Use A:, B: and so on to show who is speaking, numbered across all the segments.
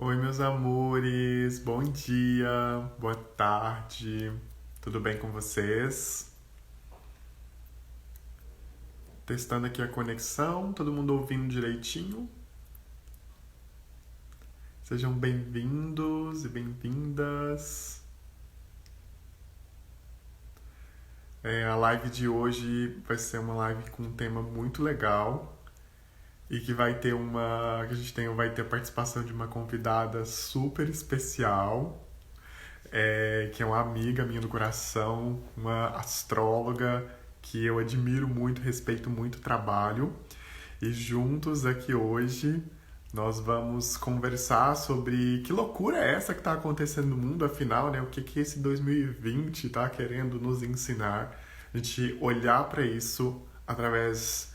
A: Oi, meus amores, bom dia, boa tarde, tudo bem com vocês? Testando aqui a conexão, todo mundo ouvindo direitinho? Sejam bem-vindos e bem-vindas. A live de hoje vai ser uma live com um tema muito legal e que vai ter que a gente vai ter a participação de uma convidada super especial. Que é uma amiga minha do coração, uma astróloga que eu admiro muito, respeito muito o trabalho. E juntos aqui hoje nós vamos conversar sobre que loucura é essa que está acontecendo no mundo, afinal, né? O que esse 2020 está querendo nos ensinar? A gente olhar para isso através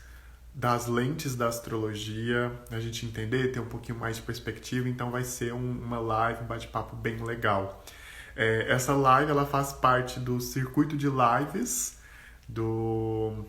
A: das lentes da astrologia, a gente entender, ter um pouquinho mais de perspectiva, então vai ser uma live, um bate-papo bem legal. Essa live ela faz parte do circuito de lives do,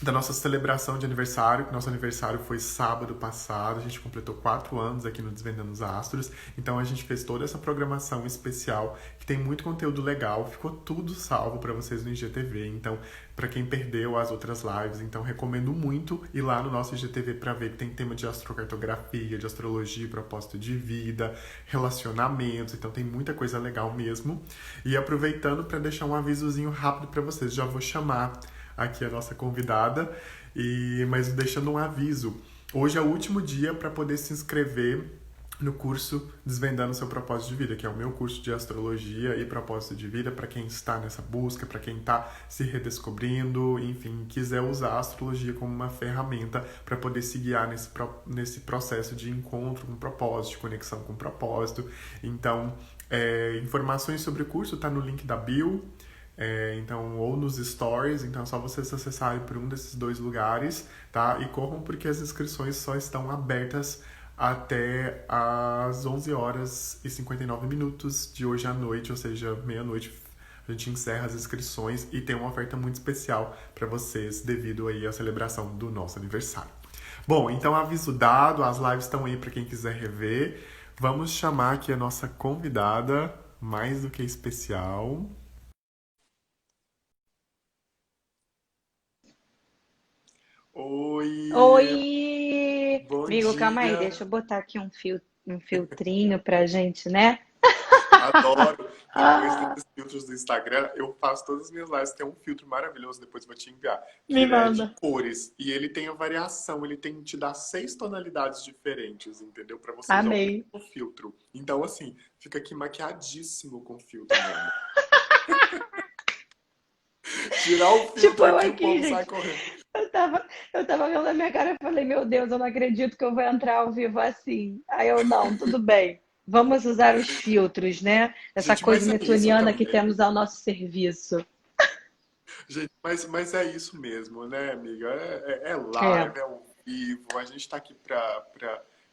A: da nossa celebração de aniversário, que nosso aniversário foi sábado passado, a gente completou 4 anos aqui no Desvendando os Astros, então a gente fez toda essa programação especial, que tem muito conteúdo legal, ficou tudo salvo para vocês no IGTV, então para quem perdeu as outras lives, então recomendo muito ir lá no nosso IGTV para ver que tem tema de astrocartografia, de astrologia, propósito de vida, relacionamentos, então tem muita coisa legal mesmo. E aproveitando para deixar um avisozinho rápido para vocês, já vou chamar aqui a nossa convidada, mas deixando um aviso. Hoje é o último dia para poder se inscrever no curso Desvendando Seu Propósito de Vida, que é o meu curso de astrologia e propósito de vida para quem está nessa busca, para quem está se redescobrindo, enfim, quiser usar a astrologia como uma ferramenta para poder se guiar nesse processo de encontro com propósito, de conexão com propósito. Então, informações sobre o curso tá no link da bio, então, ou nos stories, então é só vocês acessarem por um desses dois lugares, tá? E corram porque as inscrições só estão abertas até às 11 horas e 59 minutos de hoje à noite, ou seja, meia-noite a gente encerra as inscrições e tem uma oferta muito especial para vocês devido aí à celebração do nosso aniversário. Bom, então aviso dado, as lives estão aí para quem quiser rever. Vamos chamar aqui a nossa convidada, mais do que especial. Oi,
B: Oi!
A: bom
B: Amigo, calma aí,
A: dia.
B: deixa eu botar aqui um filtrinho pra gente, né?
A: Adoro. Depois
B: Ah,
A: desses filtros do Instagram, eu faço todas as minhas lives. Tem um filtro maravilhoso, depois eu vou te enviar, que
B: me
A: ele é de
B: manda.
A: cores e ele tem a variação, ele tem te dá 6 tonalidades diferentes, entendeu? Pra você usar o
B: Amei.
A: mesmo filtro. Então, assim, fica aqui maquiadíssimo com filtro mesmo. Tirar o
B: Tipo,
A: filtro
B: eu
A: aqui, o
B: aqui,
A: povo sai
B: gente.
A: correndo.
B: Eu tava vendo a minha cara e falei, meu Deus, eu não acredito que eu vou entrar ao vivo assim. Aí eu, não, tudo bem. Vamos usar os filtros, né? Essa
A: Gente,
B: coisa
A: mas é isso
B: netuniana que
A: também.
B: temos ao nosso serviço.
A: Gente, mas é isso mesmo, né, amiga? É
B: É.
A: live, é ao vivo, a gente tá aqui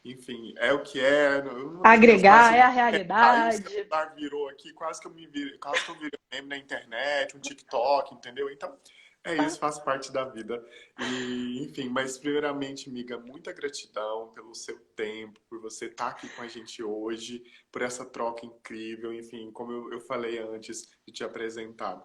A: enfim, é o que é. Uma das minhas
B: Agregar é
A: frases,
B: a
A: aí o
B: realidade.
A: celular virou aqui, quase que eu virei um meme na internet, um TikTok, entendeu? Então, é isso, faz parte da vida. E, enfim, mas primeiramente, amiga, muita gratidão pelo seu tempo, por você estar aqui com a gente hoje, por essa troca incrível, enfim, como eu falei antes de te apresentar.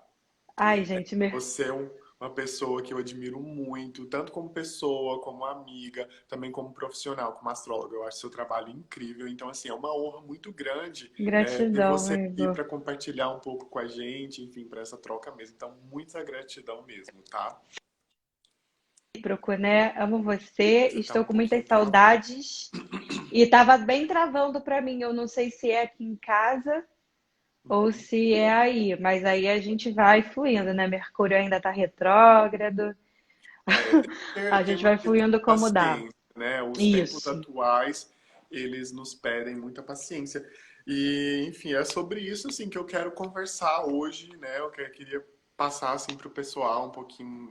B: Ai, gente,
A: Você é uma pessoa que eu admiro muito, tanto como pessoa, como amiga, também como profissional, como astróloga. Eu acho seu trabalho incrível. Então, assim, é uma honra muito grande ter
B: gratidão,
A: você aqui
B: amigo.
A: para compartilhar um pouco com a gente, enfim, para essa troca mesmo. Então, muita gratidão mesmo, tá?
B: Recíproco, né? Amo você,
A: Você tá
B: estou
A: um
B: com muitas
A: pouquinho travado.
B: saudades e estava bem travando para mim. Eu não sei se é aqui em casa ou
A: Uhum.
B: se é aí, mas aí a gente vai fluindo, né? Mercúrio ainda está retrógrado,
A: Tem que
B: a
A: ter
B: gente
A: uma
B: vai fluindo como dá.
A: paciência, né? Os tempos
B: Isso.
A: atuais, eles nos pedem muita paciência. E, enfim, é sobre isso, assim, que eu quero conversar hoje, né? Queria passar, assim, para o pessoal um pouquinho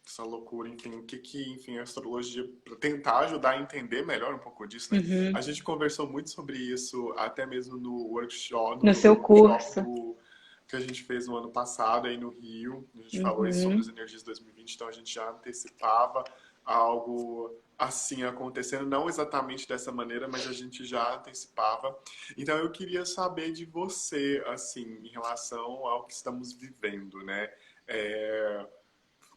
A: essa loucura, enfim, enfim, a astrologia, para tentar ajudar a entender melhor um pouco disso, né? A
B: Uhum.
A: gente conversou muito sobre isso, até mesmo no workshop,
B: No seu
A: no workshop
B: curso.
A: que a gente fez no ano passado aí no Rio. A gente falou aí sobre as
B: Uhum.
A: energias de 2020, então a gente já antecipava algo assim acontecendo, não exatamente dessa maneira, mas a gente já antecipava. Então eu queria saber de você, assim, em relação ao que estamos vivendo, né? É,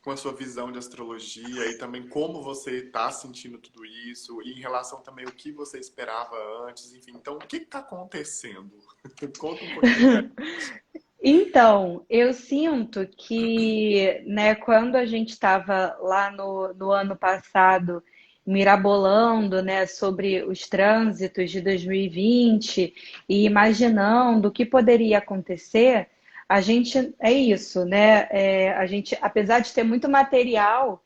A: com a sua visão de astrologia e também como você está sentindo tudo isso, e em relação também ao que você esperava antes, enfim. Então, o que está acontecendo? Conta um pouquinho pra gente.
B: Então, eu sinto que, né, quando a gente estava lá no ano passado mirabolando, né, sobre os trânsitos de 2020 e imaginando o que poderia acontecer, a gente é isso, né? A gente, apesar de ter muito material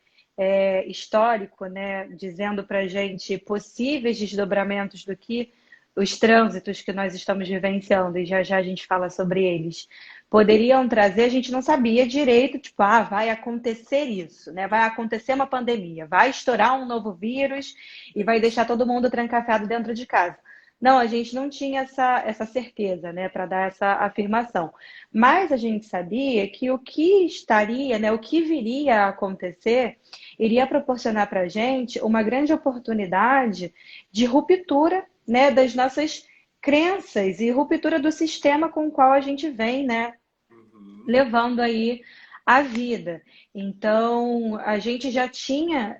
B: histórico, né, dizendo para gente possíveis desdobramentos do que os trânsitos que nós estamos vivenciando, e já já a gente fala sobre eles poderiam trazer, a gente não sabia direito, tipo, vai acontecer isso, né? Vai acontecer uma pandemia, vai estourar um novo vírus e vai deixar todo mundo trancafado dentro de casa. Não, a gente não tinha essa certeza, né, para dar essa afirmação. Mas a gente sabia que o que estaria, né, o que viria a acontecer, iria proporcionar para a gente uma grande oportunidade de ruptura, né, das nossas crenças e ruptura do sistema com o qual a gente vem, né,
A: Uhum.
B: levando aí a vida. Então, a gente já tinha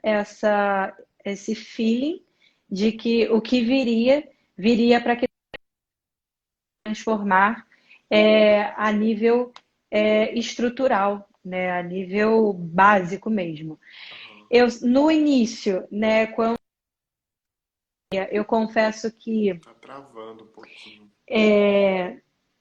B: esse feeling de que o que viria para que transformar a nível estrutural, né, a nível básico mesmo.
A: Aham.
B: No início, né, quando eu confesso que
A: Tá travando um pouquinho.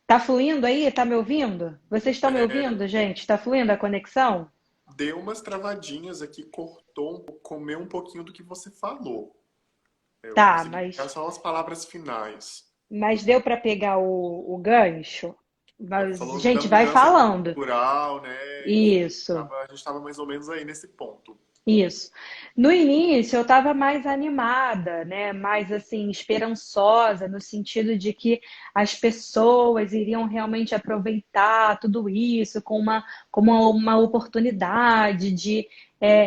B: tá fluindo aí, tá me ouvindo? Vocês estão me
A: É,
B: ouvindo, gente? Tá fluindo a conexão?
A: deu umas travadinhas aqui, cortou, comeu um pouquinho do que você falou. Eu
B: Tá,
A: consegui pegar
B: mas
A: só as palavras finais.
B: deu para pegar o gancho? Mas,
A: Falou da
B: gente, vai
A: mudança
B: falando.
A: cultural, né? Enfim,
B: Isso.
A: a gente estava mais ou menos aí nesse ponto.
B: Isso. No início eu estava mais animada, né? Mais assim, esperançosa, no sentido de que as pessoas iriam realmente aproveitar tudo isso como uma oportunidade de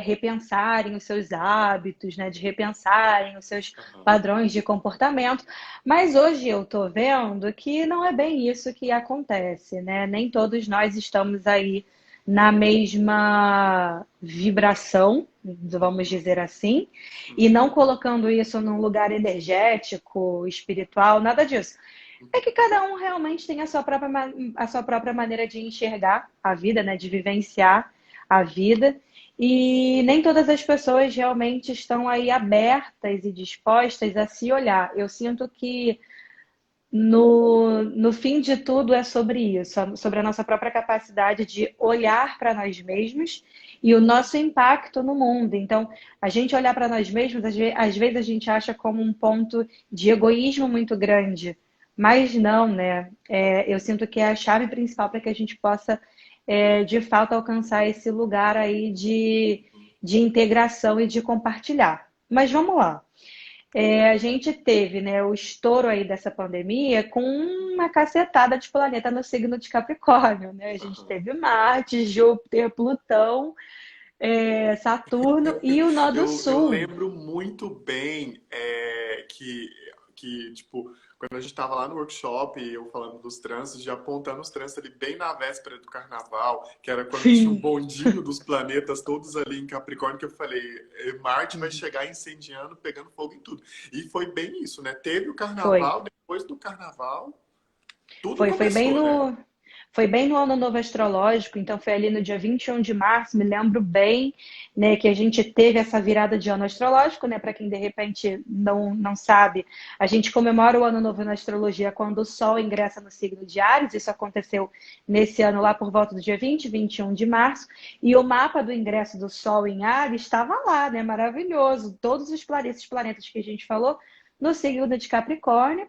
B: repensarem os seus hábitos, né? De repensarem os seus
A: Aham.
B: padrões de comportamento. Mas hoje eu estou vendo que não é bem isso que acontece, né? Nem todos nós estamos aí na mesma vibração, vamos dizer assim, e não
A: Uhum.
B: colocando isso num lugar energético, espiritual, nada disso. É que
A: Uhum.
B: cada um realmente tem a sua própria maneira de enxergar a vida, né, de vivenciar a vida, e nem todas as pessoas realmente estão aí abertas e dispostas a se olhar. Eu sinto que no fim de tudo é sobre isso, sobre a nossa própria capacidade de olhar para nós mesmos e o nosso impacto no mundo. Então, a gente olhar para nós mesmos, às vezes a gente acha como um ponto de egoísmo muito grande, mas não, né? Eu sinto que é a chave principal para que a gente possa, de fato, alcançar esse lugar aí de integração e de compartilhar. Mas vamos lá. A gente teve, né, o estouro aí dessa pandemia com uma cacetada de planeta no signo de Capricórnio, né? A gente
A: Aham.
B: teve Marte, Júpiter, Plutão, Saturno e o Nó do
A: Eu
B: Sul.
A: lembro muito bem tipo, quando a gente estava lá no workshop, eu falando dos trânsitos, já apontando os trânsitos ali bem na véspera do carnaval, que era quando tinha o
B: Sim,
A: bondinho dos planetas todos ali em Capricórnio, que eu falei, Marte vai chegar incendiando, pegando fogo em tudo. E foi bem isso, né? Teve o
B: foi.
A: carnaval, depois do carnaval, tudo
B: Foi bem
A: começou, né?
B: foi bem no ano novo astrológico, então foi ali no dia 21 de março, me lembro bem, né, que a gente teve essa virada de ano astrológico, né, para quem de repente não sabe, a gente comemora o ano novo na astrologia quando o Sol ingressa no signo de Áries, isso aconteceu nesse ano lá por volta do dia 21 de março, e o mapa do ingresso do Sol em Áries estava lá, né, maravilhoso, todos os planetas que a gente falou no signo de Capricórnio,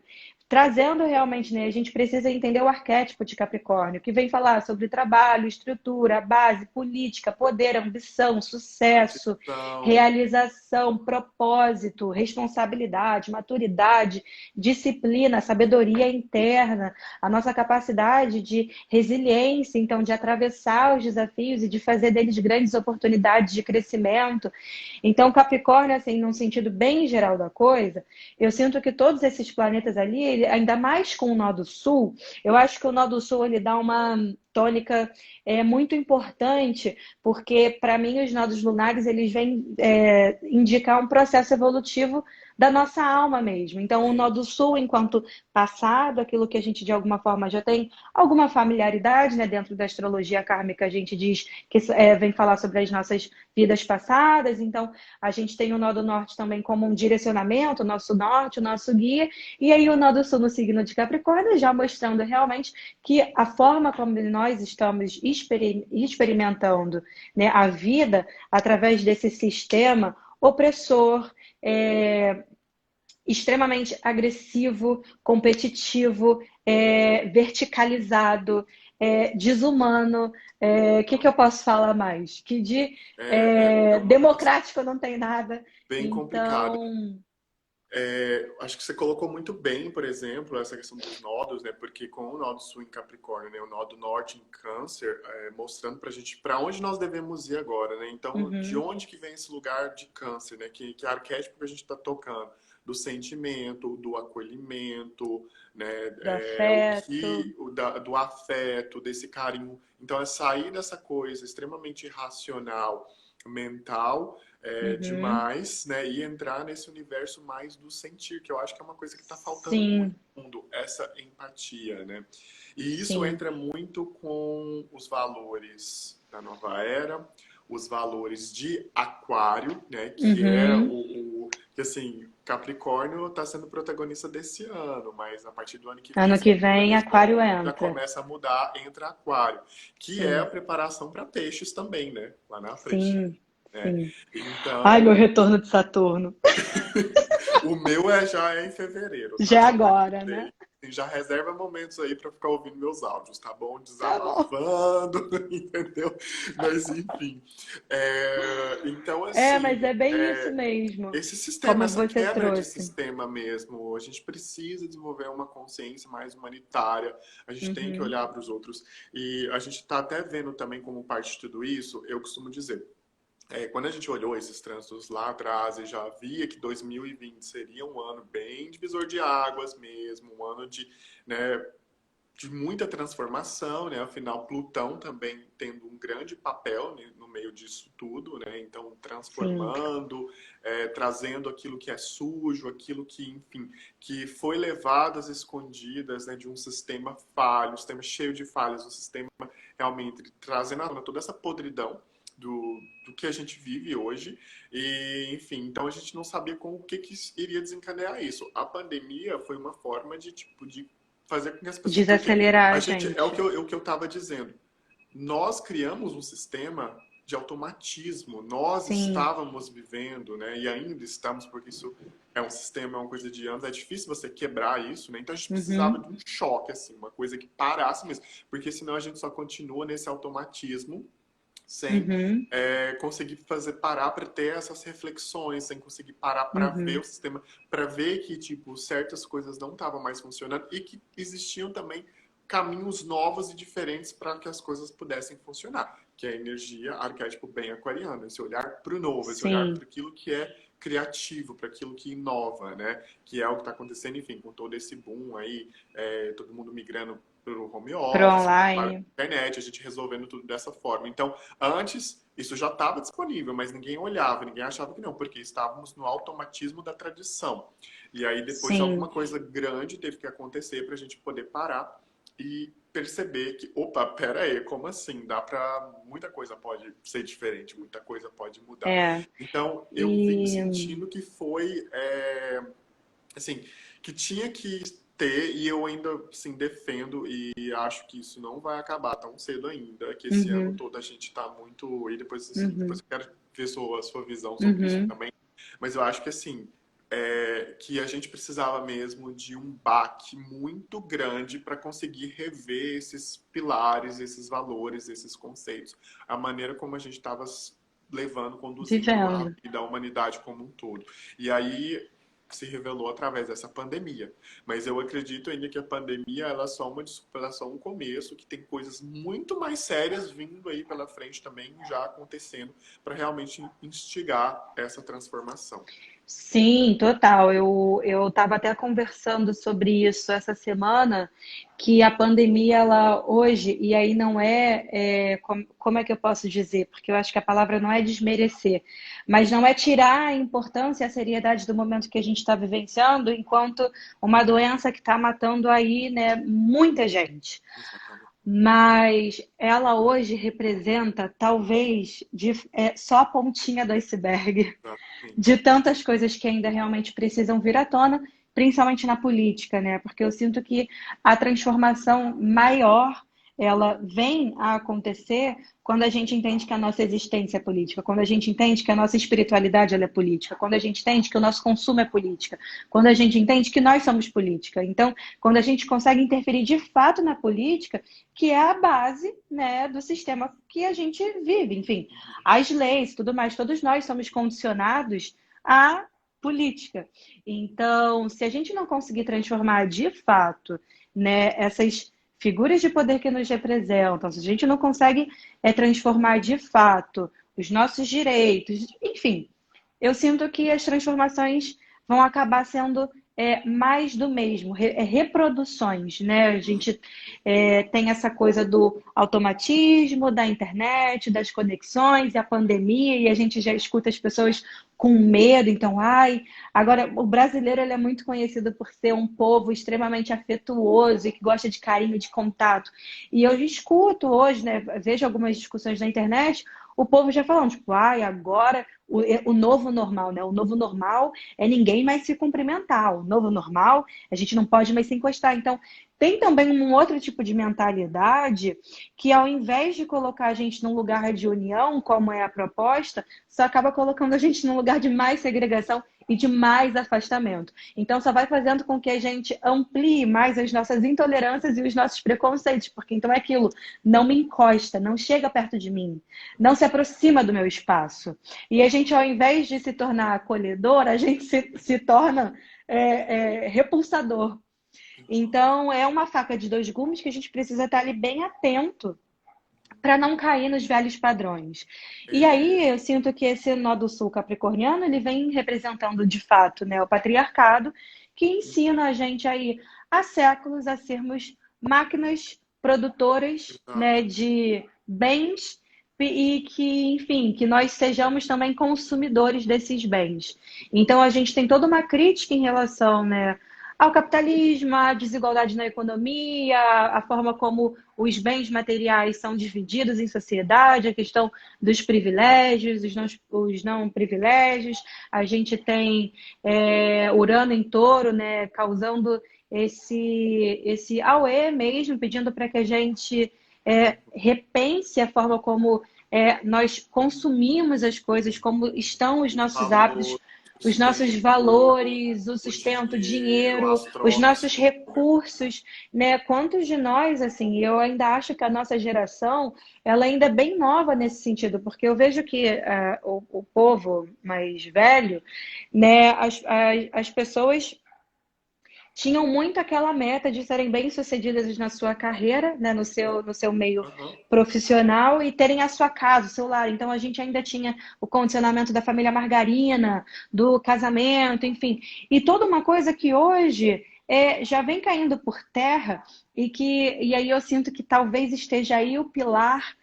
B: trazendo realmente, né, a gente precisa entender o arquétipo de Capricórnio, que vem falar sobre trabalho, estrutura, base, política, poder, ambição, sucesso,
A: Gratidão.
B: realização, propósito, responsabilidade, maturidade, disciplina, sabedoria interna, a nossa capacidade de resiliência, então, de atravessar os desafios e de fazer deles grandes oportunidades de crescimento. Então, Capricórnio, assim, num sentido bem geral da coisa, eu sinto que todos esses planetas ali, ainda mais com o nó do sul, eu acho que o nó do sul ele dá uma tônica muito importante, porque para mim os nodos lunares eles vêm indicar um processo evolutivo da nossa alma mesmo. Então, o nó
A: Sim.
B: do sul, enquanto passado, aquilo que a gente de alguma forma já tem alguma familiaridade, né? Dentro da astrologia kármica, a gente diz que vem falar sobre as nossas vidas passadas. Então, a gente tem o nó do norte também como um direcionamento, o nosso norte, o nosso guia, e aí o nó do sul no signo de Capricórnio, já mostrando realmente que a forma como nós estamos experimentando, né, a vida através desse sistema opressor, extremamente agressivo, competitivo, verticalizado, desumano. Que eu posso falar mais? Que de
A: É uma coisa
B: democrático não tem nada.
A: bem complicada.
B: Então,
A: Acho que você colocou muito bem, por exemplo, essa questão dos nodos, né? Porque com o nó do sul em Capricórnio, né? O nó do norte em Câncer, mostrando pra gente para onde nós devemos ir agora, né? Então, de
B: uhum,
A: onde que vem esse lugar de Câncer, né? Que arquétipo que a gente está tocando? Do sentimento, do acolhimento, né?
B: do
A: O
B: afeto.
A: que, do afeto, desse carinho. Então, é sair dessa coisa extremamente racional, mental
B: Uhum,
A: demais, né? E entrar nesse universo mais do sentir, que eu acho que é uma coisa que está faltando muito
B: sim,
A: no mundo, essa empatia, né? E isso
B: sim,
A: entra muito com os valores da nova era, os valores de Aquário, né? Que é
B: uhum.
A: que assim, Capricórnio está sendo protagonista desse ano, mas a partir do ano que vem
B: Ano
A: esse
B: que vem,
A: protagonismo
B: Aquário
A: já
B: entra.
A: começa a mudar, entra Aquário, que é a
B: Sim,
A: preparação para peixes também, né? Lá na frente.
B: sim,
A: Né?
B: sim. Ai, meu
A: Então,
B: retorno de Saturno.
A: o meu já é em fevereiro, tá?
B: Já é
A: Só pra
B: agora,
A: entender.
B: né?
A: Já reserva momentos aí pra ficar ouvindo meus áudios, tá bom?
B: Tá bom.
A: Desabafando, entendeu? Mas enfim. Então,
B: Mas
A: assim,
B: é bem isso mesmo,
A: esse sistema,
B: como
A: essa
B: você
A: quebra de
B: trouxe.
A: sistema mesmo, a gente precisa desenvolver uma consciência mais humanitária, a gente tem que
B: Uhum,
A: olhar para os outros. E a gente está até vendo também como parte de tudo isso, eu costumo dizer. Quando a gente olhou esses trânsitos lá atrás e já via que 2020 seria um ano bem divisor de águas mesmo, um ano né, de muita transformação, né? Afinal, Plutão também tendo um grande papel, né, no meio disso tudo, né? Então,
B: sim,
A: transformando, trazendo aquilo que é sujo, aquilo que, enfim, que foi levado às escondidas, né, de um sistema falho, um sistema cheio de falhas, um sistema realmente trazendo à tona toda essa podridão do que a gente vive hoje. E, enfim, então a gente não sabia como o que iria desencadear isso. A pandemia foi uma forma de, tipo, de fazer com que as pessoas. Porque
B: desacelerar
A: a
B: a
A: gente.
B: gente.
A: O que eu estava dizendo. Nós criamos um sistema de automatismo. Nós
B: Sim,
A: estávamos vivendo, né? E ainda estamos, porque isso é um sistema, é uma coisa de anos. É difícil você quebrar isso, né? Então a gente precisava
B: uhum,
A: de um choque, assim, uma coisa que parasse mesmo. Porque senão a gente só continua nesse automatismo sem
B: uhum,
A: conseguir fazer parar para ter essas reflexões, sem conseguir parar para ver
B: uhum,
A: o sistema, para ver que tipo certas coisas não estavam mais funcionando e que existiam também caminhos novos e diferentes para que as coisas pudessem funcionar, que é a energia arquétipo bem aquariano, esse olhar para o novo, esse olhar
B: sim,
A: para aquilo que é criativo, para aquilo que inova, né? Que é o que está acontecendo, enfim, com todo esse boom aí, todo mundo migrando para o home
B: pro
A: office, para a
B: online.
A: internet, a gente resolvendo tudo dessa forma. Então, antes, isso já estava disponível, mas ninguém olhava, ninguém achava que não, porque estávamos no automatismo da tradição. E aí, depois, alguma
B: Sim,
A: coisa grande teve que acontecer para a gente poder parar e perceber que, opa, pera aí, como assim? Dá para muita coisa pode ser diferente, muita coisa pode mudar.
B: é.
A: Então, eu vim
B: E
A: sentindo que foi assim, que tinha que ter, e eu ainda assim, defendo e acho que isso não vai acabar tão cedo ainda, que esse ano
B: uhum,
A: todo a gente está muito. E depois, assim, depois
B: uhum,
A: eu quero ver sua visão sobre isso
B: uhum,
A: também. Mas eu acho que assim, que a gente precisava mesmo de um baque muito grande para conseguir rever esses pilares, esses valores, esses conceitos, a maneira como a gente estava levando, conduzindo a
B: Vivendo.
A: vida da humanidade como um todo. E aí se revelou através dessa pandemia. Mas eu acredito ainda que a pandemia ela é só uma desculpa, ela é só um começo, que tem coisas muito mais sérias vindo aí pela frente também, já acontecendo, para realmente instigar essa transformação.
B: Sim, total. Eu estava até conversando sobre isso essa semana, que a pandemia, ela hoje, e aí não como é que eu posso dizer? Porque eu acho que a palavra não é desmerecer, mas não é tirar a importância e a seriedade do momento que a gente está vivenciando, enquanto uma doença que está matando aí, né, muita gente.
A: Exatamente.
B: Mas ela hoje representa, talvez, só a pontinha do iceberg de
A: Exatamente.
B: tantas coisas que ainda realmente precisam vir à tona, principalmente na política, né? Porque eu sinto que a transformação maior ela vem a acontecer quando a gente entende que a nossa existência é política, quando a gente entende que a nossa espiritualidade ela é política, quando a gente entende que o nosso consumo é política, quando a gente entende que nós somos política. Então, quando a gente consegue interferir de fato na política, que é a base, né, do sistema que a gente vive, enfim, as leis, tudo mais, todos nós somos condicionados à política. Então, se a gente não conseguir transformar de fato, né, essas figuras de poder que nos representam, se a gente não consegue transformar de fato os nossos direitos, enfim, eu sinto que as transformações vão acabar sendo mais do mesmo, reproduções, né? A gente tem essa coisa do automatismo, da internet, das conexões, e a pandemia, e a gente já escuta as pessoas com medo, então, ai, agora o brasileiro ele é muito conhecido por ser um povo extremamente afetuoso e que gosta de carinho, de contato. E eu escuto hoje, né, vejo algumas discussões na internet, o povo já falando, tipo, ai, agora o novo normal, né? O novo normal é ninguém mais se cumprimentar. O novo normal, a gente não pode mais se encostar. Então, tem também um outro tipo de mentalidade que, ao invés de colocar a gente num lugar de união, como é a proposta, só acaba colocando a gente num lugar de mais segregação e de mais afastamento. Então, só vai fazendo com que a gente amplie mais as nossas intolerâncias e os nossos preconceitos, porque então é aquilo, não me encosta, não chega perto de mim, não se aproxima do meu espaço. E a gente, ao invés de se tornar acolhedor, a gente se torna repulsador. Então, é uma faca de dois gumes que a gente precisa estar ali bem atento para não cair nos velhos padrões. E
A: É,
B: aí eu sinto que esse nó do sul capricorniano ele vem representando de fato, né, o patriarcado, que ensina a gente aí há séculos a sermos máquinas produtoras, né,
A: exato.
B: de bens e que, enfim, que nós sejamos também consumidores desses bens. Então a gente tem toda uma crítica em relação, né, ao capitalismo, à desigualdade na economia, a forma como os bens materiais são divididos em sociedade, a questão dos privilégios, os não privilégios. A gente tem Urano em Touro, né, causando esse auê mesmo, pedindo para que a gente repense a forma como nós consumimos as coisas, como estão os
A: Os
B: nossos hábitos,
A: valores, o
B: os nossos
A: sustento,
B: valores, o
A: o
B: sustento, o
A: dinheiro,
B: dinheiro,
A: as
B: os
A: trocas
B: nossos
A: que
B: recursos, né? Quantos de nós, assim, eu ainda acho que a nossa geração, ela ainda é bem nova nesse sentido, porque eu vejo que o povo mais velho, né, as pessoas tinham muito aquela meta de serem bem-sucedidas na sua carreira, né, no seu meio
A: aham,
B: profissional e terem a sua casa, o seu lar. Então a gente ainda tinha o condicionamento da família margarina, do casamento, enfim. E toda uma coisa que hoje já vem caindo por terra e aí eu sinto que talvez esteja aí o pilar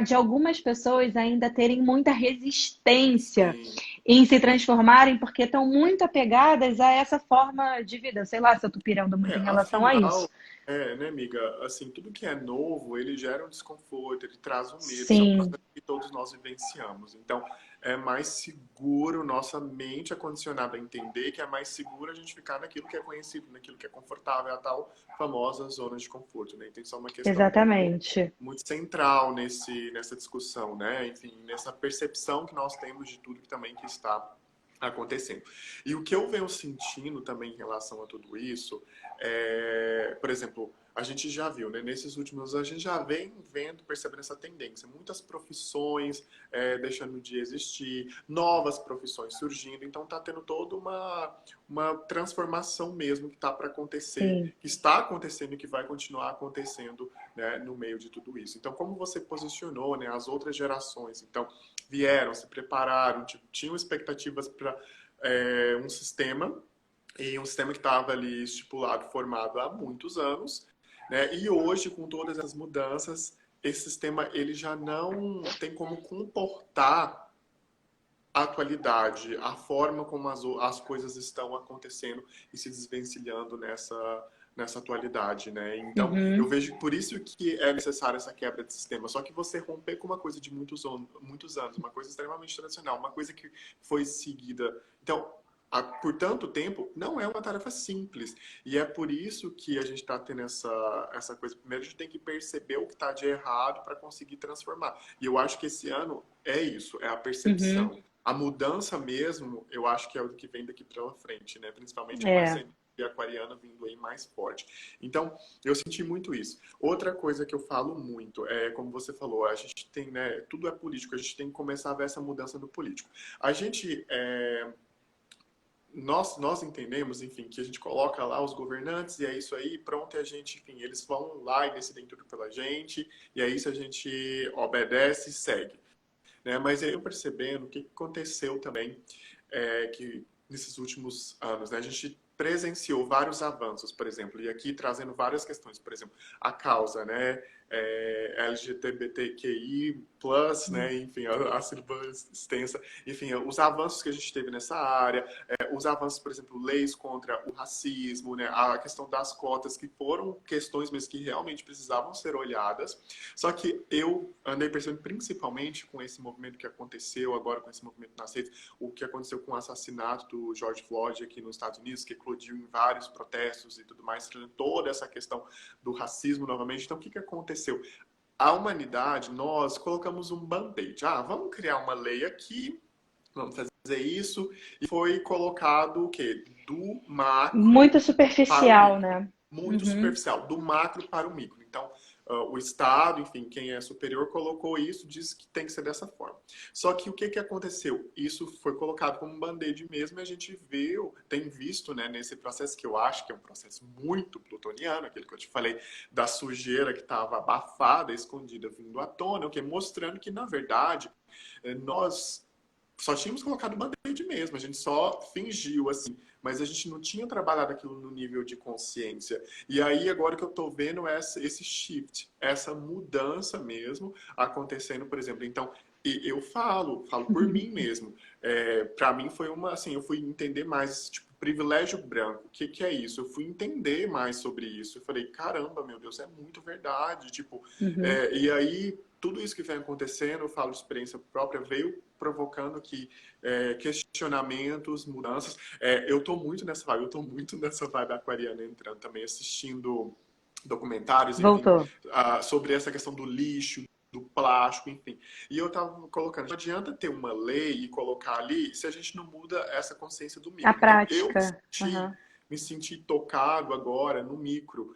B: de algumas pessoas ainda terem muita resistência
A: sim.
B: em se transformarem porque estão muito apegadas a essa forma de vida. Sei lá se eu estou pirando muito em relação a isso.
A: Afinal, né, amiga, assim, tudo que é novo, ele gera um desconforto, ele traz um medo, isso é um
B: Sim,
A: processo que todos nós vivenciamos. Então, é mais seguro, nossa mente é condicionada a entender que é mais seguro a gente ficar naquilo que é conhecido, naquilo que é confortável, a tal famosa zona de conforto, né? Então, isso é uma questão muito,
B: exatamente.
A: muito central nessa discussão, né? Enfim, nessa percepção que nós temos de tudo que também que está acontecendo. E o que eu venho sentindo também em relação a tudo isso, por exemplo, a gente já viu, né? Nesses últimos anos, a gente já vem vendo, percebendo essa tendência. Muitas profissões deixando de existir, novas profissões surgindo. Então, está tendo toda uma transformação mesmo que está para acontecer,
B: Sim.
A: que está acontecendo e que vai continuar acontecendo, né, no meio de tudo isso. Então, como você posicionou, né, as outras gerações? Então, vieram, se prepararam, tipo, tinham expectativas para um sistema, e um sistema que estava ali estipulado, formado há muitos anos, né? E hoje, com todas as mudanças, esse sistema ele já não tem como comportar a atualidade, a forma como as coisas estão acontecendo e se desvencilhando nessa atualidade, né? Então, eu
B: Uhum.
A: vejo por isso que é necessária essa quebra de sistema. Só que você romper com uma coisa de muitos anos, uma coisa extremamente tradicional, uma coisa que foi seguida. Então, por tanto tempo, não é uma tarefa simples. E é por isso que a gente está tendo essa coisa. Primeiro, a gente tem que perceber o que está de errado para conseguir transformar. E eu acho que esse ano é isso, é a
B: Uhum.
A: percepção. A mudança mesmo, eu acho que é o que vem daqui para frente, né? Principalmente com essa
B: É.
A: energia aquariana vindo aí mais forte. Então, eu senti muito isso. Outra coisa que eu falo muito é, como você falou, a gente tem, né? Tudo é político, a gente tem que começar a ver essa mudança no político. A gente nós entendemos, enfim, que a gente coloca lá os governantes e é isso aí, pronto, e a gente, enfim, eles vão lá e decidem tudo pela gente, e é isso, a gente obedece e segue, né? Mas aí eu percebendo o que aconteceu também, que nesses últimos anos, né, a gente presenciou vários avanços, por exemplo, e aqui trazendo várias questões, por exemplo, a causa, né, LGBTQI+, né, enfim, a sílaba extensa, enfim, os avanços que a gente teve nessa área, os avanços, por exemplo, leis contra o racismo, né, a questão das cotas, que foram questões mesmo que realmente precisavam ser olhadas, só que eu andei percebendo, principalmente com esse movimento que aconteceu agora, com esse movimento nas redes, o que aconteceu com o assassinato do George Floyd aqui nos Estados Unidos, que eclodiu em vários protestos e tudo mais, toda essa questão do racismo novamente. Então, o que aconteceu? A humanidade, nós colocamos um band-aid. Ah, vamos criar uma lei aqui, vamos fazer isso, e foi colocado o quê? Do macro
B: Muito
A: para o
B: superficial,
A: micro.
B: né?
A: Muito
B: Uhum.
A: superficial, do macro para o micro. Então, o Estado, enfim, quem é superior colocou isso, disse que tem que ser dessa forma. Só que o que aconteceu? Isso foi colocado como um band-aid mesmo e a gente viu, tem visto, né, nesse processo que eu acho que é um processo muito plutoniano, aquele que eu te falei da sujeira que estava abafada, escondida, vindo à tona, o que mostrando que, na verdade, nós só tínhamos colocado band-aid mesmo, a gente só fingiu assim, mas a gente não tinha trabalhado aquilo no nível de consciência. E aí agora que eu tô vendo esse shift, essa mudança mesmo acontecendo, por exemplo. Então, e eu falo por mim mesmo. Para mim foi uma, assim, eu fui entender mais, tipo, privilégio branco. O que é isso? Eu fui entender mais sobre isso. Eu falei, caramba, meu Deus, é muito verdade. Tipo,
B: Uhum.
A: e aí tudo isso que vem acontecendo, eu falo de experiência própria, veio provocando aqui questionamentos, mudanças. Eu tô muito nessa vibe, eu tô muito nessa vibe aquariana entrando também, assistindo documentários, enfim,
B: Voltou.
A: sobre essa questão do lixo, do plástico, enfim. E eu tava colocando, não adianta ter uma lei e colocar ali se a gente não muda essa consciência do
B: A
A: micro. Então, eu
B: prática. Uhum.
A: me senti tocado agora no micro,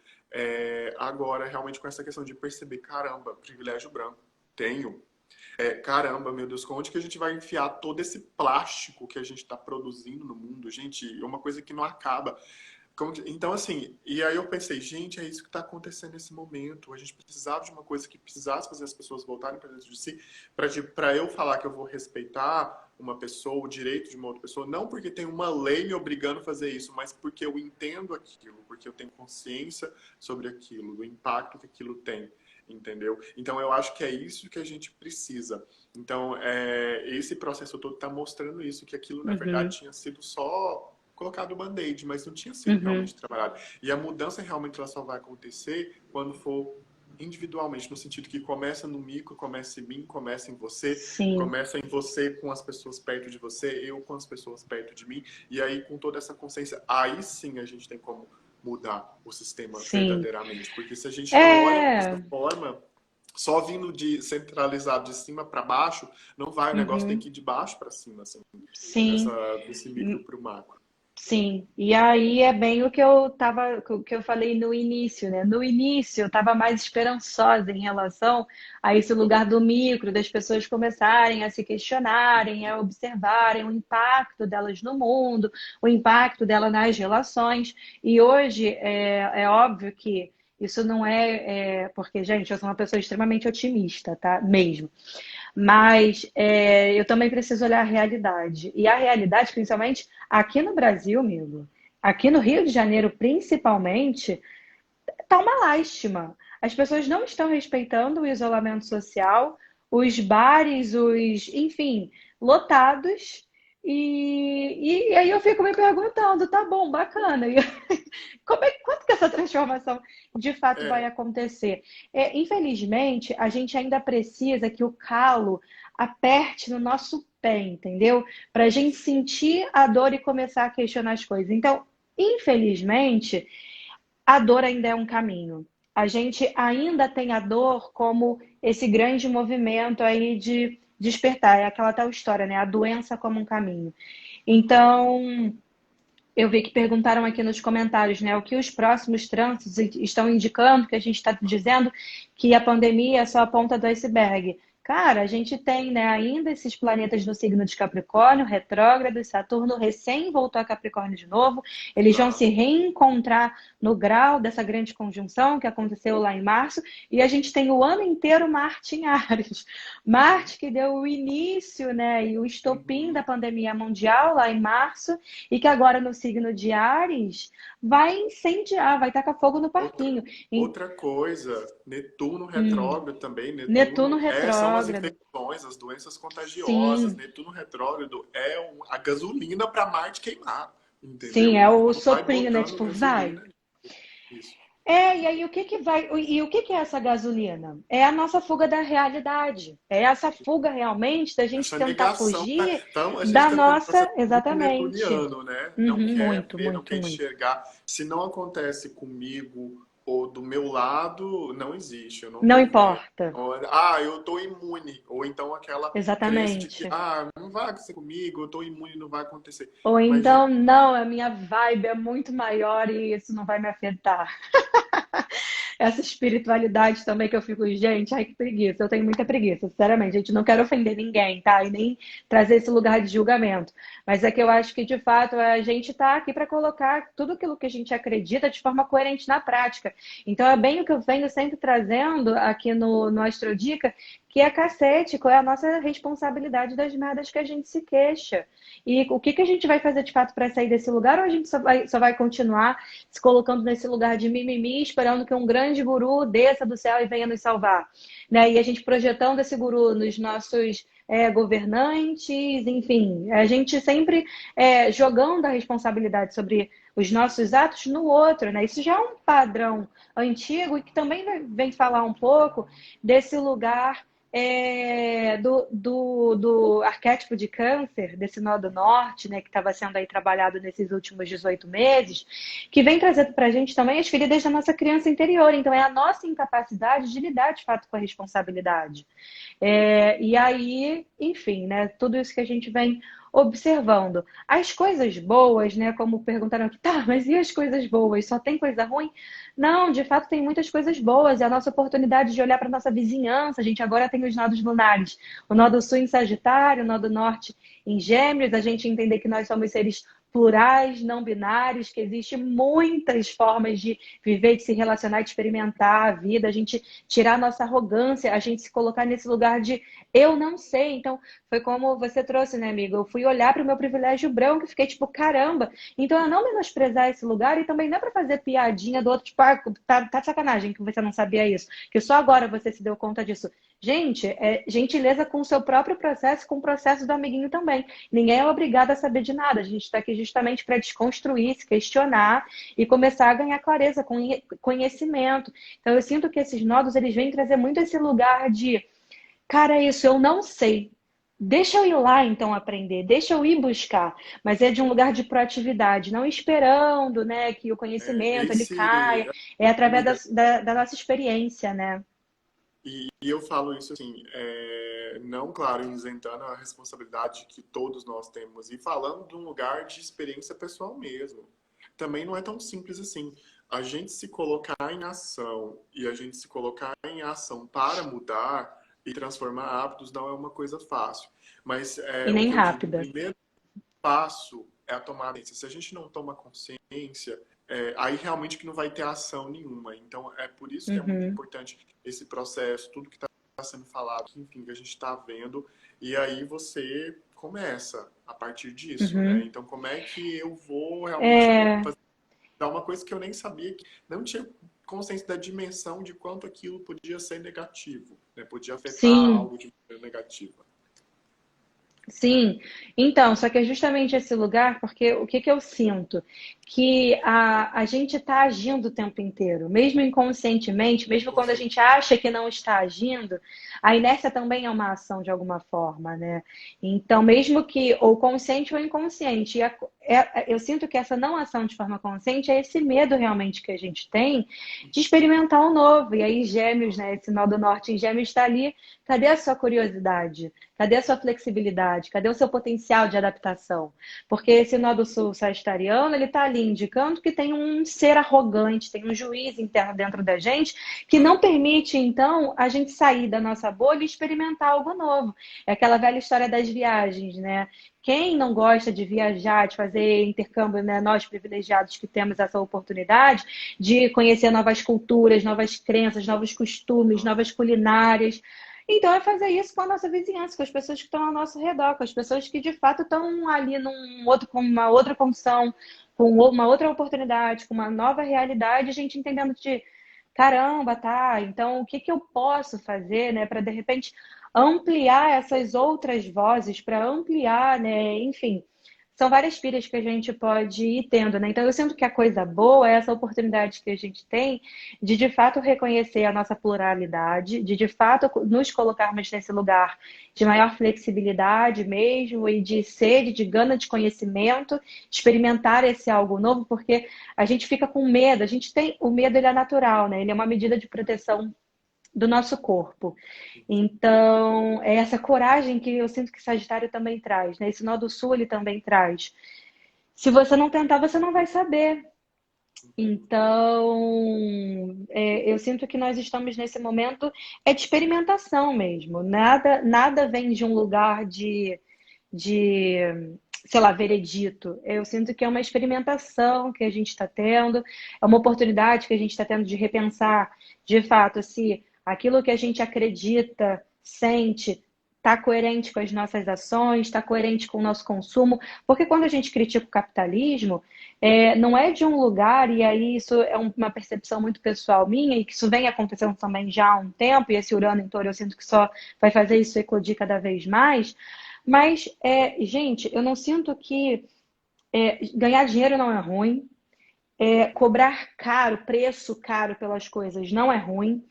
A: agora realmente com essa questão de perceber, caramba, privilégio branco, tenho. Caramba, meu Deus, onde que a gente vai enfiar todo esse plástico que a gente está produzindo no mundo? Gente, é uma coisa que não acaba. Então, assim, e aí eu pensei, gente, é isso que está acontecendo nesse momento. A gente precisava de uma coisa que precisasse fazer as pessoas voltarem para dentro de si, para eu falar que eu vou respeitar uma pessoa, o direito de uma outra pessoa, não porque tem uma lei me obrigando a fazer isso, mas porque eu entendo aquilo, porque eu tenho consciência sobre aquilo, do impacto que aquilo tem. Entendeu? Então eu acho que é isso que a gente precisa. Então, esse processo todo está mostrando isso, que aquilo na
B: Uhum.
A: verdade tinha sido só colocado o band-aid, mas não tinha sido
B: Uhum.
A: realmente trabalhado. E a mudança realmente ela só vai acontecer quando for individualmente, no sentido que começa no micro, começa em mim,
B: Sim,
A: começa em você com as pessoas perto de você, eu com as pessoas perto de mim, e aí com toda essa consciência, aí sim a gente tem como mudar o sistema
B: sim.
A: verdadeiramente, porque se a gente não olha dessa
B: É,
A: forma, só vindo de centralizado de cima para baixo, não vai, o negócio tem
B: Uhum.
A: que ir de baixo para cima, assim,
B: Sim.
A: desse micro para o macro.
B: Sim, e aí é bem o que eu tava, o que eu falei no início, né? No início eu estava mais esperançosa em relação a esse lugar do micro, das pessoas começarem a se questionarem, a observarem o impacto delas no mundo, o impacto dela nas relações. E hoje é óbvio que isso não porque, gente, eu sou uma pessoa extremamente otimista, tá? Mesmo. Mas eu também preciso olhar a realidade. E a realidade, principalmente aqui no Brasil, amigo, aqui no Rio de Janeiro, principalmente, tá uma lástima. As pessoas não estão respeitando o isolamento social, os bares, enfim, lotados. E aí eu fico me perguntando, tá bom, bacana. E quanto que essa transformação de fato vai
A: É,
B: acontecer? Infelizmente, a gente ainda precisa que o calo aperte no nosso pé, entendeu? Para a gente sentir a dor e começar a questionar as coisas. Então, infelizmente, a dor ainda é um caminho. A gente ainda tem a dor como esse grande movimento aí de despertar. É aquela tal história, né? A doença como um caminho. Então, eu vi que perguntaram aqui nos comentários, né? O que os próximos trânsitos estão indicando, que a gente está dizendo que a pandemia é só a ponta do iceberg. Cara, a gente tem, né, ainda esses planetas no signo de Capricórnio, retrógrado, Saturno recém voltou a Capricórnio de novo. Eles vão se
A: exato.
B: reencontrar no grau dessa grande conjunção que aconteceu lá em março. E a gente tem o ano inteiro Marte em Áries. Marte que deu o início, né, e o estopim da
A: Uhum.
B: pandemia mundial lá em março e que agora no signo de Áries vai incendiar, vai tacar fogo no
A: Outra,
B: parquinho. Em
A: outra coisa, Netuno
B: hum,
A: retrógrado também.
B: Netuno
A: São as
B: retrógrado.
A: infecções, as doenças contagiosas.
B: Sim,
A: Netuno retrógrado é a gasolina para Marte queimar,
B: sim,
A: entendeu?
B: é o
A: Então vai
B: soprinho, né?
A: botando
B: Tipo, vai.
A: gasolina. Isso.
B: E aí o que que vai, e o que que é essa gasolina? É a nossa fuga da realidade. É essa fuga realmente da gente
A: Essa
B: tentar
A: negação.
B: fugir
A: Então, a gente
B: da
A: está tendo um processo
B: nossa,
A: muito
B: exatamente.
A: netuniano, né? Não
B: Uhum,
A: quer
B: muito,
A: ver, não
B: muito,
A: quer
B: muito.
A: enxergar. Se não acontece comigo ou do meu lado, não existe. Eu não
B: Não
A: tô vendo.
B: importa.
A: Eu tô imune. Ou então aquela crença de que,
B: Exatamente.
A: não vai acontecer comigo, eu tô imune, não vai acontecer.
B: Ou
A: Mas, gente,
B: então, não, a minha vibe é muito maior e isso não vai me afetar. Essa espiritualidade também que eu fico, gente, ai que preguiça, eu tenho muita preguiça, sinceramente, gente, não quero ofender ninguém, tá? E nem trazer esse lugar de julgamento. Mas é que eu acho que, de fato, a gente tá aqui para colocar tudo aquilo que a gente acredita de forma coerente na prática. Então, é bem o que eu venho sempre trazendo aqui no Astrodica, que é cacete, qual é a nossa responsabilidade das merdas que a gente se queixa. E o que que a gente vai fazer de fato para sair desse lugar, ou a gente só vai continuar se colocando nesse lugar de mimimi, esperando que um grande guru desça do céu e venha nos salvar, né? E a gente projetando esse guru nos nossos governantes, enfim, a gente sempre jogando a responsabilidade sobre os nossos atos no outro, né? Isso já é um padrão antigo e que também vem falar um pouco desse lugar do arquétipo de câncer, desse nó do norte, né, que estava sendo aí trabalhado nesses últimos 18 meses, que vem trazendo para a gente também as feridas da nossa criança interior. Então, é a nossa incapacidade de lidar de fato com a responsabilidade. E aí, enfim, né, tudo isso que a gente vem observando. As coisas boas, né, como perguntaram aqui, tá, mas e as coisas boas? Só tem coisa ruim? Não, de fato tem muitas coisas boas. É a nossa oportunidade de olhar para a nossa vizinhança. A gente agora tem os nodos lunares. O nó do sul em Sagitário, o nó do norte em Gêmeos. A gente entender que nós somos seres plurais, não binários, que existem muitas formas de viver, de se relacionar, de experimentar a vida, a gente tirar a nossa arrogância, a gente se colocar nesse lugar de eu não sei. Então, foi como você trouxe, né, amigo? Eu fui olhar para o meu privilégio branco e fiquei tipo, caramba. Então, eu não menosprezar esse lugar e também não é para fazer piadinha do outro, tipo, tá de sacanagem que você não sabia isso, que só agora você se deu conta disso. Gente, é gentileza com o seu próprio processo, com o processo do amiguinho também. Ninguém é obrigado a saber de nada. A gente está aqui justamente para desconstruir, se questionar e começar a ganhar clareza com conhecimento. Então, eu sinto que esses nodos, eles vêm trazer muito esse lugar de, cara, isso eu não sei. Deixa eu ir lá, então, aprender. Deixa eu ir buscar. Mas é de um lugar de proatividade, não esperando, né, que o conhecimento, ele
A: Esse,
B: caia. É através
A: amiga,
B: da nossa experiência, né?
A: E eu falo isso assim, não, claro, isentando a responsabilidade que todos nós temos e falando de um lugar de experiência pessoal mesmo. Também não é tão simples assim. A gente se colocar em ação e a gente se colocar em ação para mudar e transformar hábitos não é uma coisa fácil. Mas
B: E
A: o
B: nem
A: que eu digo, o
B: rápida.
A: primeiro passo é a tomada de consciência. Se a gente não toma consciência, aí realmente que não vai ter ação nenhuma. Então, é por isso que é muito
B: Uhum,
A: importante esse processo, tudo que está sendo falado, que, enfim, que a gente está vendo, e aí você começa a partir disso, né?
B: uhum.
A: Então, como é que eu vou realmente
B: É,
A: fazer uma coisa que eu nem sabia, que não tinha consciência da dimensão de quanto aquilo podia ser negativo, né? Podia afetar
B: sim.
A: algo de maneira negativa.
B: Sim, então, só que é justamente esse lugar, porque o que que eu sinto? Que a gente está agindo o tempo inteiro, mesmo inconscientemente, mesmo quando a gente acha que não está agindo, a inércia também é uma ação de alguma forma, né? Então, mesmo que, ou consciente ou inconsciente, eu sinto que essa não ação de forma consciente é esse medo realmente que a gente tem de experimentar o novo. E aí, Gêmeos, né? Esse nó do norte em Gêmeos está ali. Cadê a sua curiosidade? Cadê a sua flexibilidade? Cadê o seu potencial de adaptação? Porque esse nó do sul sagitariano, ele está ali indicando que tem um ser arrogante, tem um juiz interno dentro da gente que não permite, então, a gente sair da nossa bolha e experimentar algo novo. É aquela velha história das viagens, né? Quem não gosta de viajar, de fazer intercâmbio, né? Nós privilegiados que temos essa oportunidade de conhecer novas culturas, novas crenças, novos costumes, novas culinárias. Então, é fazer isso com a nossa vizinhança, com as pessoas que estão ao nosso redor, com as pessoas que de fato estão ali com uma outra condição, com uma outra oportunidade, com uma nova realidade, a gente entendendo de caramba, tá? Então, o que que eu posso fazer, né, para de repente ampliar essas outras vozes, para ampliar, né, enfim. São várias pilhas que a gente pode ir tendo, né? Então, eu sinto que a coisa boa é essa oportunidade que a gente tem de fato reconhecer a nossa pluralidade, de fato nos colocarmos nesse lugar de maior flexibilidade mesmo e de sede, de gana de conhecimento, experimentar esse algo novo, porque a gente fica com medo, a gente tem, o medo ele é natural, né? Ele é uma medida de proteção do nosso corpo. Então, é essa coragem que eu sinto que Sagitário também traz, né? Esse nó do sul ele também traz. Se você não tentar, você não vai saber. Então, eu sinto que nós estamos nesse momento de experimentação mesmo. Nada vem de um lugar de, sei lá, veredito. Eu sinto que é uma experimentação que a gente está tendo, é uma oportunidade que a gente está tendo de repensar, de fato, se aquilo que a gente acredita, sente, está coerente com as nossas ações, está coerente com o nosso consumo. Porque quando a gente critica o capitalismo, não é de um lugar, e aí isso é uma percepção muito pessoal minha, e que isso vem acontecendo também já há um tempo, e esse Urano em Touro eu sinto que só vai fazer isso eclodir cada vez mais. Mas, gente, eu não sinto que ganhar dinheiro não é ruim, cobrar caro, preço caro pelas coisas não é ruim.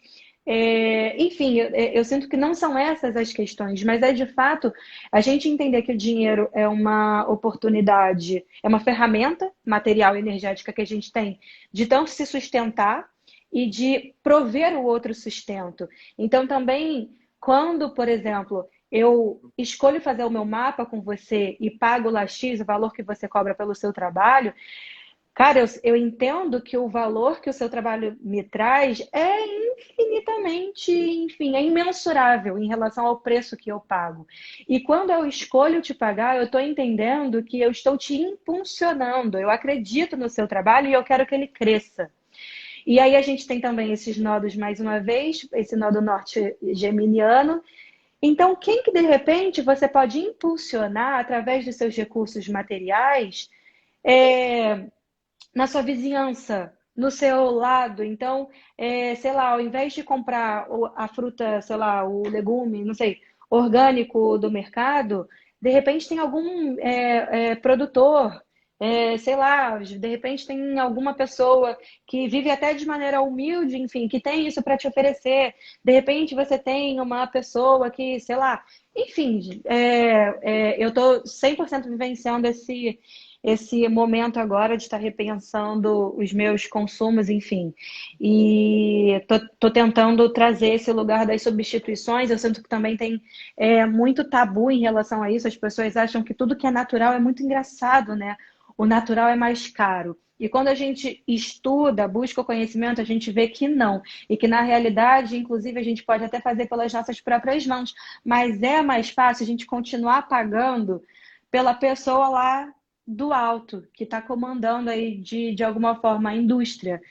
B: Enfim, eu sinto que não são essas as questões, mas é de fato a gente entender que o dinheiro é uma oportunidade, é uma ferramenta material e energética que a gente tem de tanto se sustentar e de prover o outro sustento. Então, também, quando, por exemplo, eu escolho fazer o meu mapa com você e pago lá X, o valor que você cobra pelo seu trabalho, cara, eu entendo que o valor que o seu trabalho me traz é infinitamente, enfim, é imensurável em relação ao preço que eu pago. E quando eu escolho te pagar, eu estou entendendo que eu estou te impulsionando. Eu acredito no seu trabalho e eu quero que ele cresça. E aí a gente tem também esses nodos, mais uma vez, esse nodo norte geminiano. Então, quem que de repente você pode impulsionar através dos seus recursos materiais? É, na sua vizinhança, no seu lado. Então, sei lá, ao invés de comprar a fruta, sei lá, o legume, não sei, orgânico do mercado, de repente tem algum produtor, sei lá, de repente tem alguma pessoa que vive até de maneira humilde, enfim, que tem isso para te oferecer. De repente você tem uma pessoa que, sei lá, enfim, eu estou 100% vivenciando esse momento agora de estar repensando os meus consumos, enfim. E tô tentando trazer esse lugar das substituições. Eu sinto que também tem muito tabu em relação a isso. As pessoas acham que tudo que é natural é muito engraçado, né? O natural é mais caro. E quando a gente estuda, busca o conhecimento, a gente vê que não. E que na realidade, inclusive, a gente pode até fazer pelas nossas próprias mãos. Mas é mais fácil a gente continuar pagando pela pessoa lá do alto, que está comandando aí de alguma forma a indústria.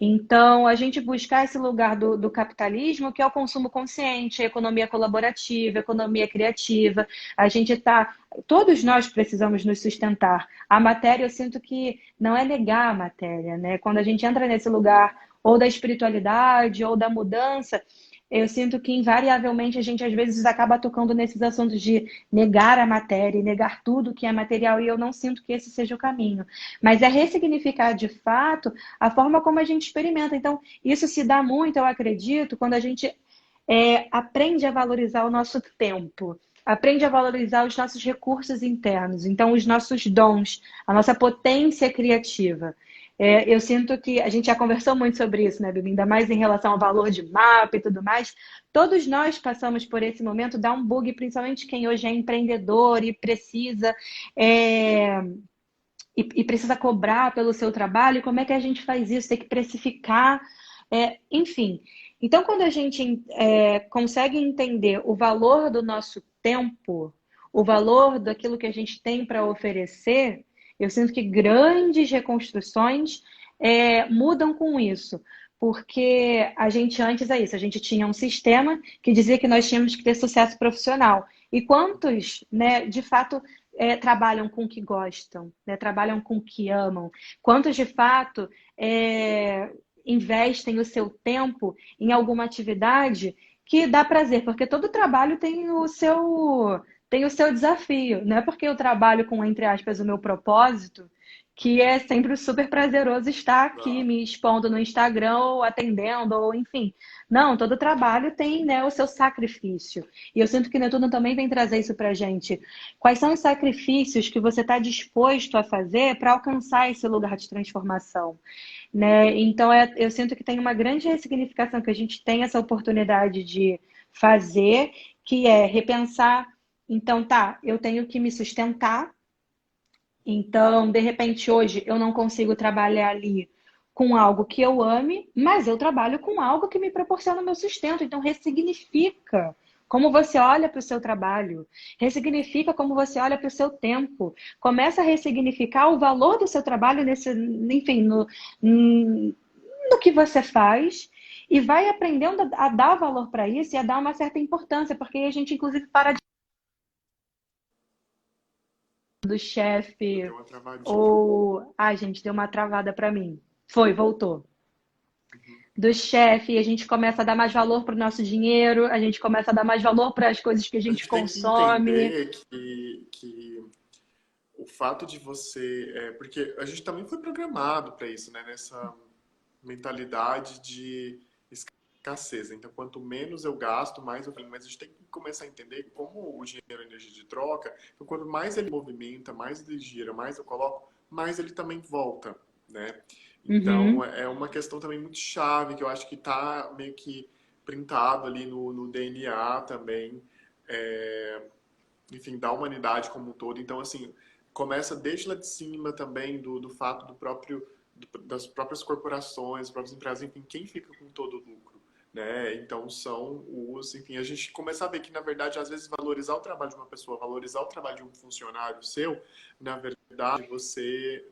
B: Então, a gente buscar esse lugar do capitalismo, que é o consumo consciente, a economia colaborativa, a economia criativa. A gente está. Todos nós precisamos nos sustentar. A matéria, eu sinto que não é negar a matéria, né? Quando a gente entra nesse lugar ou da espiritualidade ou da mudança, eu sinto que invariavelmente a gente às vezes acaba tocando nesses assuntos de negar a matéria e negar tudo que é material, e eu não sinto que esse seja o caminho. Mas é ressignificar de fato a forma como a gente experimenta. Então, isso se dá muito, eu acredito, quando a gente aprende a valorizar o nosso tempo. Aprende a valorizar os nossos recursos internos, então os nossos dons, a nossa potência criativa. Eu sinto que a gente já conversou muito sobre isso, né, Bibi? Ainda mais em relação ao valor de mapa e tudo mais. Todos nós passamos por esse momento, dá um bug, principalmente quem hoje é empreendedor e precisa, é, e precisa cobrar pelo seu trabalho. Como é que a gente faz isso? Tem que precificar, enfim. Então, quando a gente consegue entender o valor do nosso tempo, o valor daquilo que a gente tem para oferecer, eu sinto que grandes reconstruções mudam com isso. Porque a gente antes é isso, a gente tinha um sistema que dizia que nós tínhamos que ter sucesso profissional. E quantos, né, de fato, trabalham com o que gostam, né, trabalham com o que amam? Quantos, de fato, investem o seu tempo em alguma atividade que dá prazer? Porque todo trabalho tem o seu desafio. Não é porque eu trabalho com, entre aspas, o meu propósito, que é sempre super prazeroso estar aqui
A: Claro.
B: me expondo no Instagram ou atendendo, ou enfim. Não, todo trabalho tem, né, o seu sacrifício. E eu sinto que Netuno também vem trazer isso pra gente. Quais são os sacrifícios que você está disposto a fazer para alcançar esse lugar de transformação? Né? Então, eu sinto que tem uma grande ressignificação, que a gente tem essa oportunidade de fazer, que é repensar. Então, tá, eu tenho que me sustentar. Então, de repente, hoje eu não consigo trabalhar ali com algo que eu ame, mas eu trabalho com algo que me proporciona o meu sustento. Então, ressignifica como você olha para o seu trabalho, ressignifica como você olha para o seu tempo. Começa a ressignificar o valor do seu trabalho enfim, no que você faz. E vai aprendendo a dar valor para isso e a dar uma certa importância, porque a gente, inclusive, para do chefe
A: Deu uma travadinha.
B: ou... Ai, gente, deu uma travada para mim. Foi, voltou.
A: Uhum.
B: Do chefe, a gente começa a dar mais valor para o nosso dinheiro, a gente começa a dar mais valor para as coisas que a
A: A
B: gente
A: gente tem que
B: consome.
A: entender que o fato de você. Porque a gente também foi programado para isso, né? Nessa mentalidade de escassez. Então, quanto menos eu gasto, mais eu tenho. Mas a gente tem que começar a entender como o dinheiro é energia de troca. Então, quanto mais ele movimenta, mais ele gira, mais eu coloco, mais ele também volta, né? Então,
B: Uhum.
A: é uma questão também muito chave, que eu acho que está meio que printado ali no DNA também, é, enfim, da humanidade como um todo. Então, assim, começa desde lá de cima também do fato das próprias corporações, das próprias empresas, enfim, quem fica com todo o lucro, né? Então, enfim, a gente começar a ver que, na verdade, às vezes valorizar o trabalho de uma pessoa, valorizar o trabalho de um funcionário seu, na verdade, você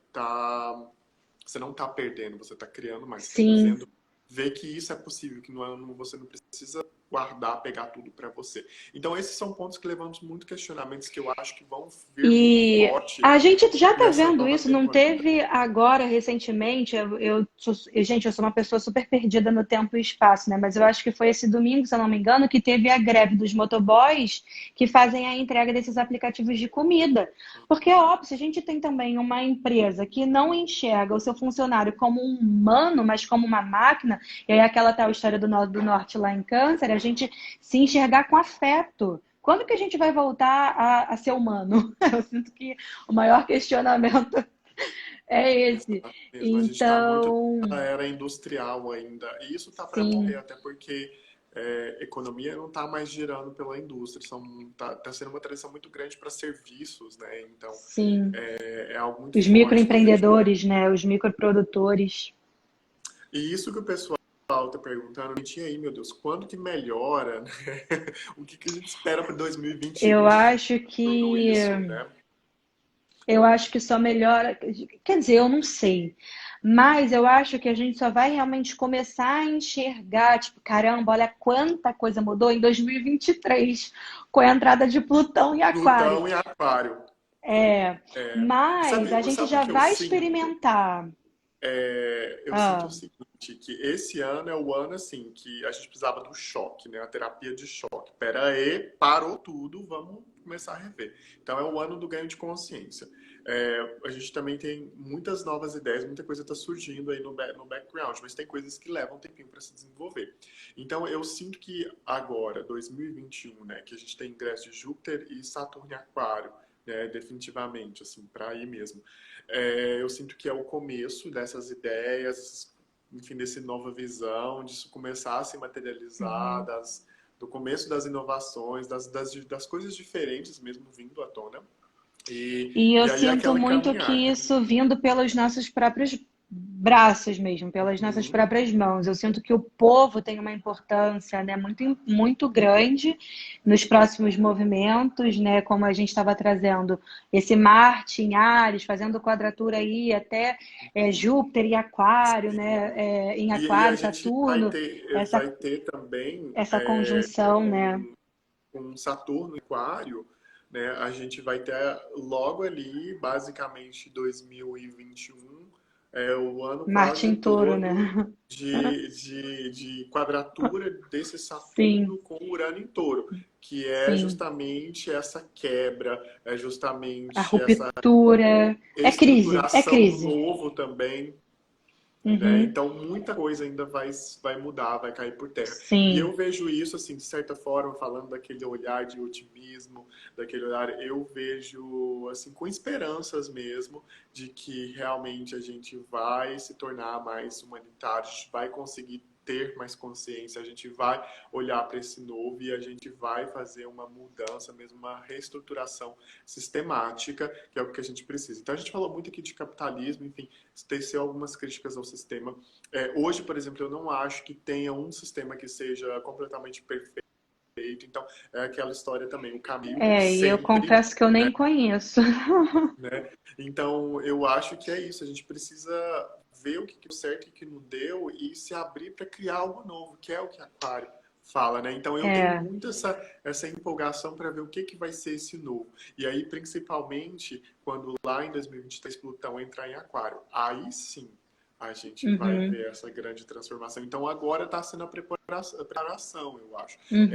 A: não está perdendo, você está criando mais, você está
B: Sim.
A: fazendo ver que isso é possível, que você não precisa guardar, pegar tudo para você. Então, esses são pontos que levamos muito questionamentos que eu acho que vão vir muito
B: E
A: forte
B: a gente já está
A: nessa
B: vendo
A: nova
B: isso, não
A: temporada.
B: teve agora recentemente. Gente, eu sou uma pessoa super perdida no tempo e espaço, né? Mas eu acho que foi esse domingo, se eu não me engano, que teve a greve dos motoboys que fazem a entrega desses aplicativos de comida. Porque é óbvio, se a gente tem também uma empresa que não enxerga o seu funcionário como um humano, mas como uma máquina, e aí aquela tal história do Norte lá em Câncer, a gente se enxergar com afeto. quando que a gente vai voltar a ser humano? Eu sinto que o maior questionamento é esse.
A: Exato mesmo. A gente está muito
B: Então,
A: na era industrial ainda. E isso tá para morrer,
B: sim,
A: até porque economia não está mais girando pela indústria. Tá sendo uma transição muito grande para serviços, né? Então,
B: sim.
A: é algo muito
B: Os
A: forte que a gente.
B: microempreendedores, né? Os microprodutores.
A: E isso que o pessoal está perguntando, a gente aí, meu Deus, quando que melhora, né? O que que a gente espera para
B: Eu
A: 2021
B: acho
A: tudo
B: que
A: isso, né?
B: eu acho que só melhora, quer dizer, eu não sei. Mas eu acho que a gente só vai realmente começar a enxergar, tipo, caramba, olha quanta coisa mudou em 2023 com a entrada de Plutão em Aquário.
A: Plutão e Aquário.
B: É, mas a gente
A: Sabe o
B: já
A: que eu
B: vai
A: sinto?
B: experimentar.
A: Eu sinto o
B: Ah,
A: seguinte, que esse ano é o ano assim que a gente precisava do choque, né? A terapia de choque. Pera aí, parou tudo, vamos começar a rever. Então é o ano do ganho de consciência. A gente também tem muitas novas ideias, muita coisa está surgindo aí no background, mas tem coisas que levam um tempinho para se desenvolver. Então eu sinto que agora, 2021, né, que a gente tem ingresso de Júpiter e Saturno em Aquário, né, definitivamente, assim, para ir mesmo. Eu sinto que é o começo dessas ideias, enfim, dessa nova visão, disso começar a se materializar,
B: uhum.
A: do começo das inovações, das coisas diferentes mesmo vindo à tona.
B: E eu
A: E aí é
B: sinto
A: aquela
B: muito
A: caminhar.
B: que isso vindo pelos nossos próprios braços mesmo, pelas nossas
A: Uhum.
B: próprias mãos. Eu sinto que o povo tem uma importância, né, muito grande nos próximos movimentos, né, como a gente estava trazendo esse Marte em Áries, fazendo quadratura aí até Júpiter e Aquário, né, em
A: E a
B: Aquário,
A: gente vai
B: Saturno,
A: ter,
B: essa,
A: vai ter também
B: essa conjunção, né?
A: com Saturno em Aquário, né, a gente vai ter logo ali, basicamente 2021, o ano
B: Marte
A: quase
B: em Touro, né?
A: todo de quadratura desse
B: Sim,
A: Saturno com Urano em Touro, que é
B: sim.
A: justamente essa quebra, é
B: A
A: justamente essa
B: ruptura. É crise, é
A: estruturação do
B: crise.
A: novo também, né?
B: Uhum,
A: Então, muita coisa ainda vai mudar, vai cair por terra. E
B: sim.
A: eu vejo isso, assim, de certa forma, falando daquele olhar de otimismo, daquele olhar, eu vejo, assim, com esperanças mesmo, de que realmente a gente vai se tornar mais humanitário, a gente vai conseguir ter mais consciência, a gente vai olhar para esse novo e a gente vai fazer uma mudança mesmo, uma reestruturação sistemática, que é o que a gente precisa. Então, a gente falou muito aqui de capitalismo, enfim, tecer algumas críticas ao sistema. Hoje, por exemplo, eu não acho que tenha um sistema que seja completamente perfeito. Então, é aquela história também, o caminho
B: E eu
A: sempre,
B: confesso que eu nem conheço.
A: né? Então, eu acho que é isso. A gente precisa ver o que deu certo e o que não deu e se abrir para criar algo novo, que é o que a Aquário fala, né? Então, eu tenho
B: É,
A: muito essa empolgação para ver o que vai ser esse novo. E aí, principalmente, quando lá em 2023 Plutão entrar em Aquário, aí sim a gente vai
B: uhum,
A: ver essa grande transformação. Então, agora está sendo a preparação, eu acho.
B: uhum.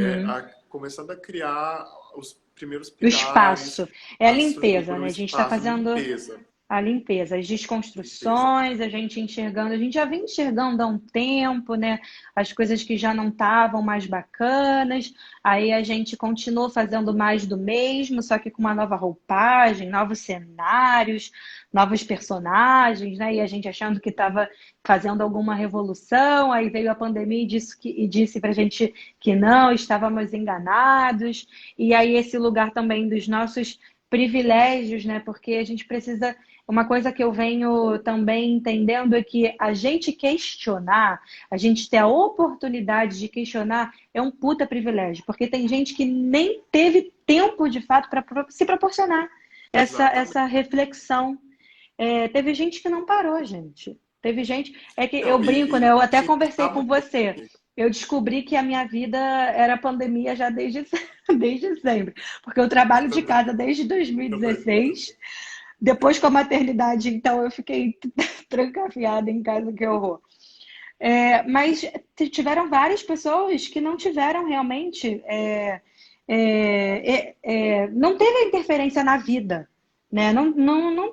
A: Começando a criar os primeiros
B: O
A: pilares,
B: espaço. É a
A: a
B: limpeza,
A: estrutura, o
B: né? A gente está
A: espaço,
B: fazendo
A: limpeza,
B: a limpeza, as
A: limpeza.
B: desconstruções, a gente enxergando, a gente já vem enxergando há um tempo, né? As coisas que já não estavam mais bacanas, aí a gente continuou fazendo mais do mesmo, só que com uma nova roupagem, novos cenários, novos personagens, né? E a gente achando que estava fazendo alguma revolução, aí veio a pandemia e disse para a gente que não, estávamos enganados, e aí esse lugar também dos nossos privilégios, né? Porque a gente precisa. Uma coisa que eu venho também entendendo é que a gente questionar, a gente ter a oportunidade de questionar é um puta privilégio, porque tem gente que nem teve tempo de fato para se proporcionar
A: Exatamente.
B: essa reflexão. Teve gente que não parou, gente. Teve gente. É que eu
A: Não,
B: brinco, né? Eu até
A: que
B: conversei
A: tá
B: com
A: muito
B: você. Eu descobri que a minha vida era pandemia já desde, desde sempre. Porque eu trabalho de
A: também,
B: casa desde
A: também.
B: 2016. Depois com a maternidade, então eu fiquei trancafiada em casa, que horror. Mas tiveram várias pessoas que não tiveram realmente. Não teve interferência na vida, né? Não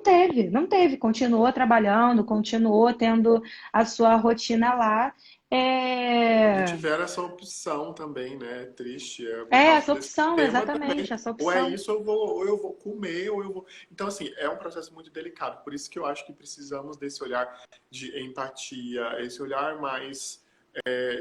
B: teve. Continuou trabalhando, continuou tendo a sua rotina lá.
A: Não
B: É,
A: tiveram essa opção também, né? Triste, por
B: é
A: causa
B: essa
A: desse
B: opção,
A: tema também.
B: exatamente, essa
A: Ou é
B: opção.
A: isso, ou eu vou comer, ou eu vou. Então, assim, é um processo muito delicado. Por isso que eu acho que precisamos desse olhar de empatia, esse olhar mais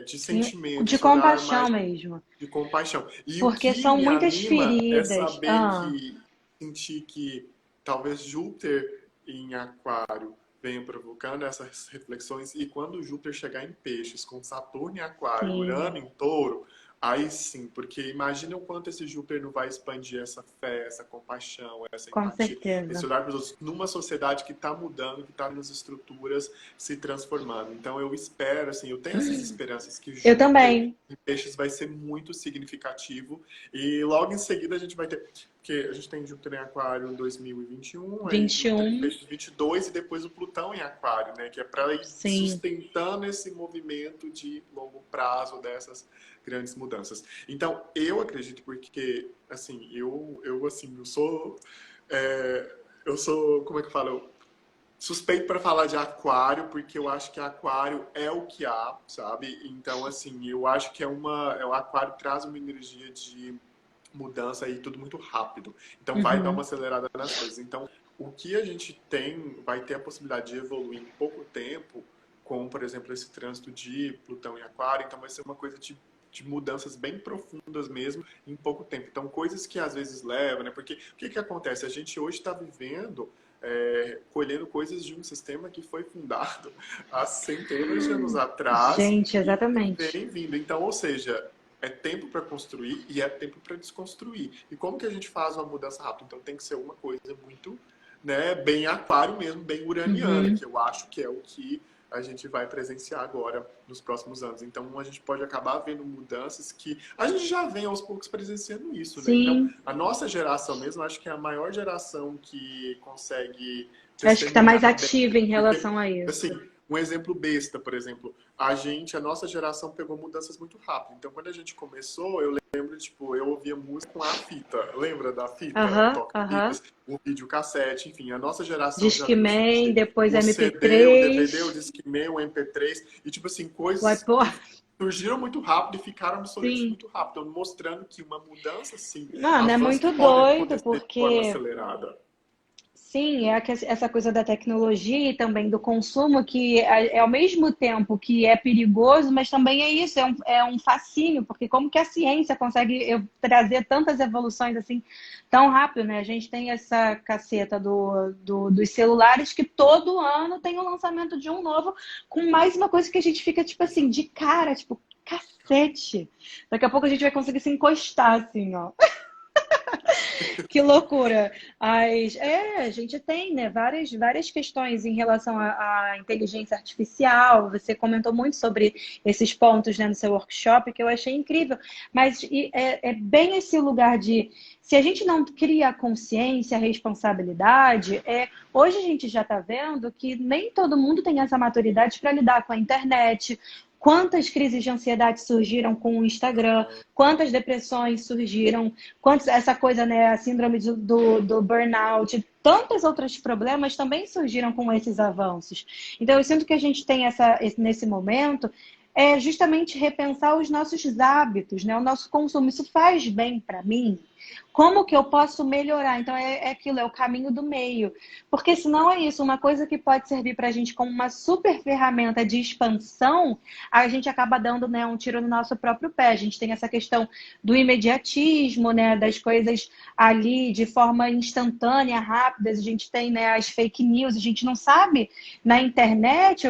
A: de sentimento,
B: De
A: esse olhar
B: compaixão
A: mais
B: mesmo.
A: de compaixão. E o
B: Porque
A: que
B: são
A: me
B: muitas
A: anima é
B: feridas.
A: saber que sentir que talvez Júpiter em Aquário venha provocando essas reflexões e quando Júpiter chegar em Peixes, com Saturno em Aquário,
B: Sim,
A: Urano em Touro, aí sim, porque imagina o quanto esse Júpiter não vai expandir essa fé, essa compaixão, essa
B: com
A: empatia, esse
B: certeza.
A: olhar para os outros, numa sociedade que está mudando, que está nas estruturas se transformando. Então eu espero, assim, eu tenho essas esperanças que
B: Eu
A: Júpiter
B: também.
A: em Peixes vai ser muito significativo e logo em seguida a gente vai ter, porque a gente tem Júpiter em Aquário em 2021, aí Júpiter em
B: 21,
A: Peixes 22 e depois o Plutão em Aquário, né? Que é para ir
B: sim.
A: sustentando esse movimento de longo prazo dessas grandes mudanças. Então, eu acredito porque, assim, assim, é, eu sou, como é que eu falo? Suspeito para falar de aquário, porque eu acho que aquário é o que há, sabe? Então, assim, eu acho que o aquário traz uma energia de mudança e tudo muito rápido. Então, vai dar uma
B: Uhum.
A: acelerada nas coisas. Então, o que a gente tem, vai ter a possibilidade de evoluir em pouco tempo, com, por exemplo, esse trânsito de Plutão em aquário. Então, vai ser uma coisa de mudanças bem profundas mesmo em pouco tempo. Então, coisas que às vezes levam, né? Porque o que acontece? A gente hoje está vivendo colhendo coisas de um sistema que foi fundado há centenas de anos atrás
B: Gente,
A: e que
B: exatamente.
A: vem vindo. Então, ou seja, é tempo para construir e é tempo para desconstruir. E como que a gente faz uma mudança rápida? Então tem que ser uma coisa muito, né, bem aquário mesmo, bem uraniana,
B: Uhum.
A: que eu acho que é o que a gente vai presenciar agora nos próximos anos. Então a gente pode acabar vendo mudanças que a gente já vem aos poucos presenciando isso, né? Então
B: Sim,
A: a nossa geração mesmo, acho que é a maior geração que consegue
B: acho que está mais
A: testemunhar bem,
B: ativa em
A: porque
B: relação a
A: assim,
B: isso.
A: um exemplo besta, por exemplo, a nossa geração pegou mudanças muito rápido. Então, quando a gente começou, eu lembro, tipo, eu ouvia música com a fita. Lembra da fita?
B: Aham, aham.
A: Toca-fitas, o videocassete, enfim. A nossa geração já viu
B: Discman,
A: surgir
B: depois
A: o CD, o DVD, o
B: MP3.
A: Discman, o MP3. E, tipo assim,
B: Vai,
A: coisas
B: pô,
A: que surgiram muito rápido e ficaram obsoletos
B: sim.
A: muito rápido, mostrando que uma mudança, assim,
B: Mano, é
A: avanços
B: muito
A: podem
B: doido,
A: acontecer de forma
B: porque
A: acelerada.
B: sim, essa coisa da tecnologia e também do consumo, que é ao mesmo tempo que é perigoso, mas também é isso, é um fascínio, porque como que a ciência consegue trazer tantas evoluções assim tão rápido, né? A gente tem essa caceta dos celulares que todo ano tem o lançamento de um novo, com mais uma coisa que a gente fica, tipo assim, de cara, tipo, cacete. Daqui a pouco a gente vai conseguir se encostar, assim, ó. Que loucura! A gente tem, né, várias questões em relação à inteligência artificial. Você comentou muito sobre esses pontos, né, no seu workshop, que eu achei incrível. Mas é bem esse lugar de, se a gente não cria a consciência, a responsabilidade, hoje a gente já está vendo que nem todo mundo tem essa maturidade para lidar com a internet. Quantas crises de ansiedade surgiram com o Instagram? Quantas depressões surgiram? Quantos, essa coisa, né, a síndrome do burnout, tantos outros problemas também surgiram com esses avanços. Então, eu sinto que a gente tem nesse momento justamente repensar os nossos hábitos, né, o nosso consumo. Isso faz bem para mim? Como que eu posso melhorar? Então, é aquilo, é o caminho do meio. Porque senão é isso, uma coisa que pode servir para a gente como uma super ferramenta de expansão, a gente acaba dando, né, um tiro no nosso próprio pé. A gente tem essa questão do imediatismo, né, das coisas ali de forma instantânea, rápidas. A gente tem, né, as fake news, a gente não sabe na internet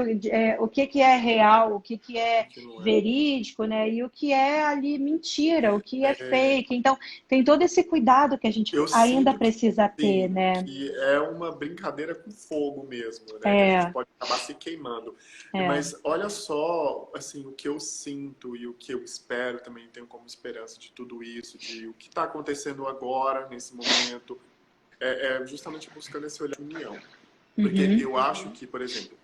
B: o que é real, o que é
A: Que não é.
B: verídico, né, e o que é ali mentira, o que é fake. Então, tem todo esse cuidado que a gente
A: Eu
B: ainda
A: sinto que
B: precisa ter,
A: sim,
B: né?
A: que é uma brincadeira com fogo mesmo, né? Que a gente
B: É,
A: pode acabar se queimando.
B: é.
A: Mas olha só, assim, o que eu sinto e o que eu espero também tenho como esperança de tudo isso, de o que está acontecendo agora, nesse momento, é justamente buscando esse olhar de união. Porque
B: Uhum.
A: eu acho que, por exemplo,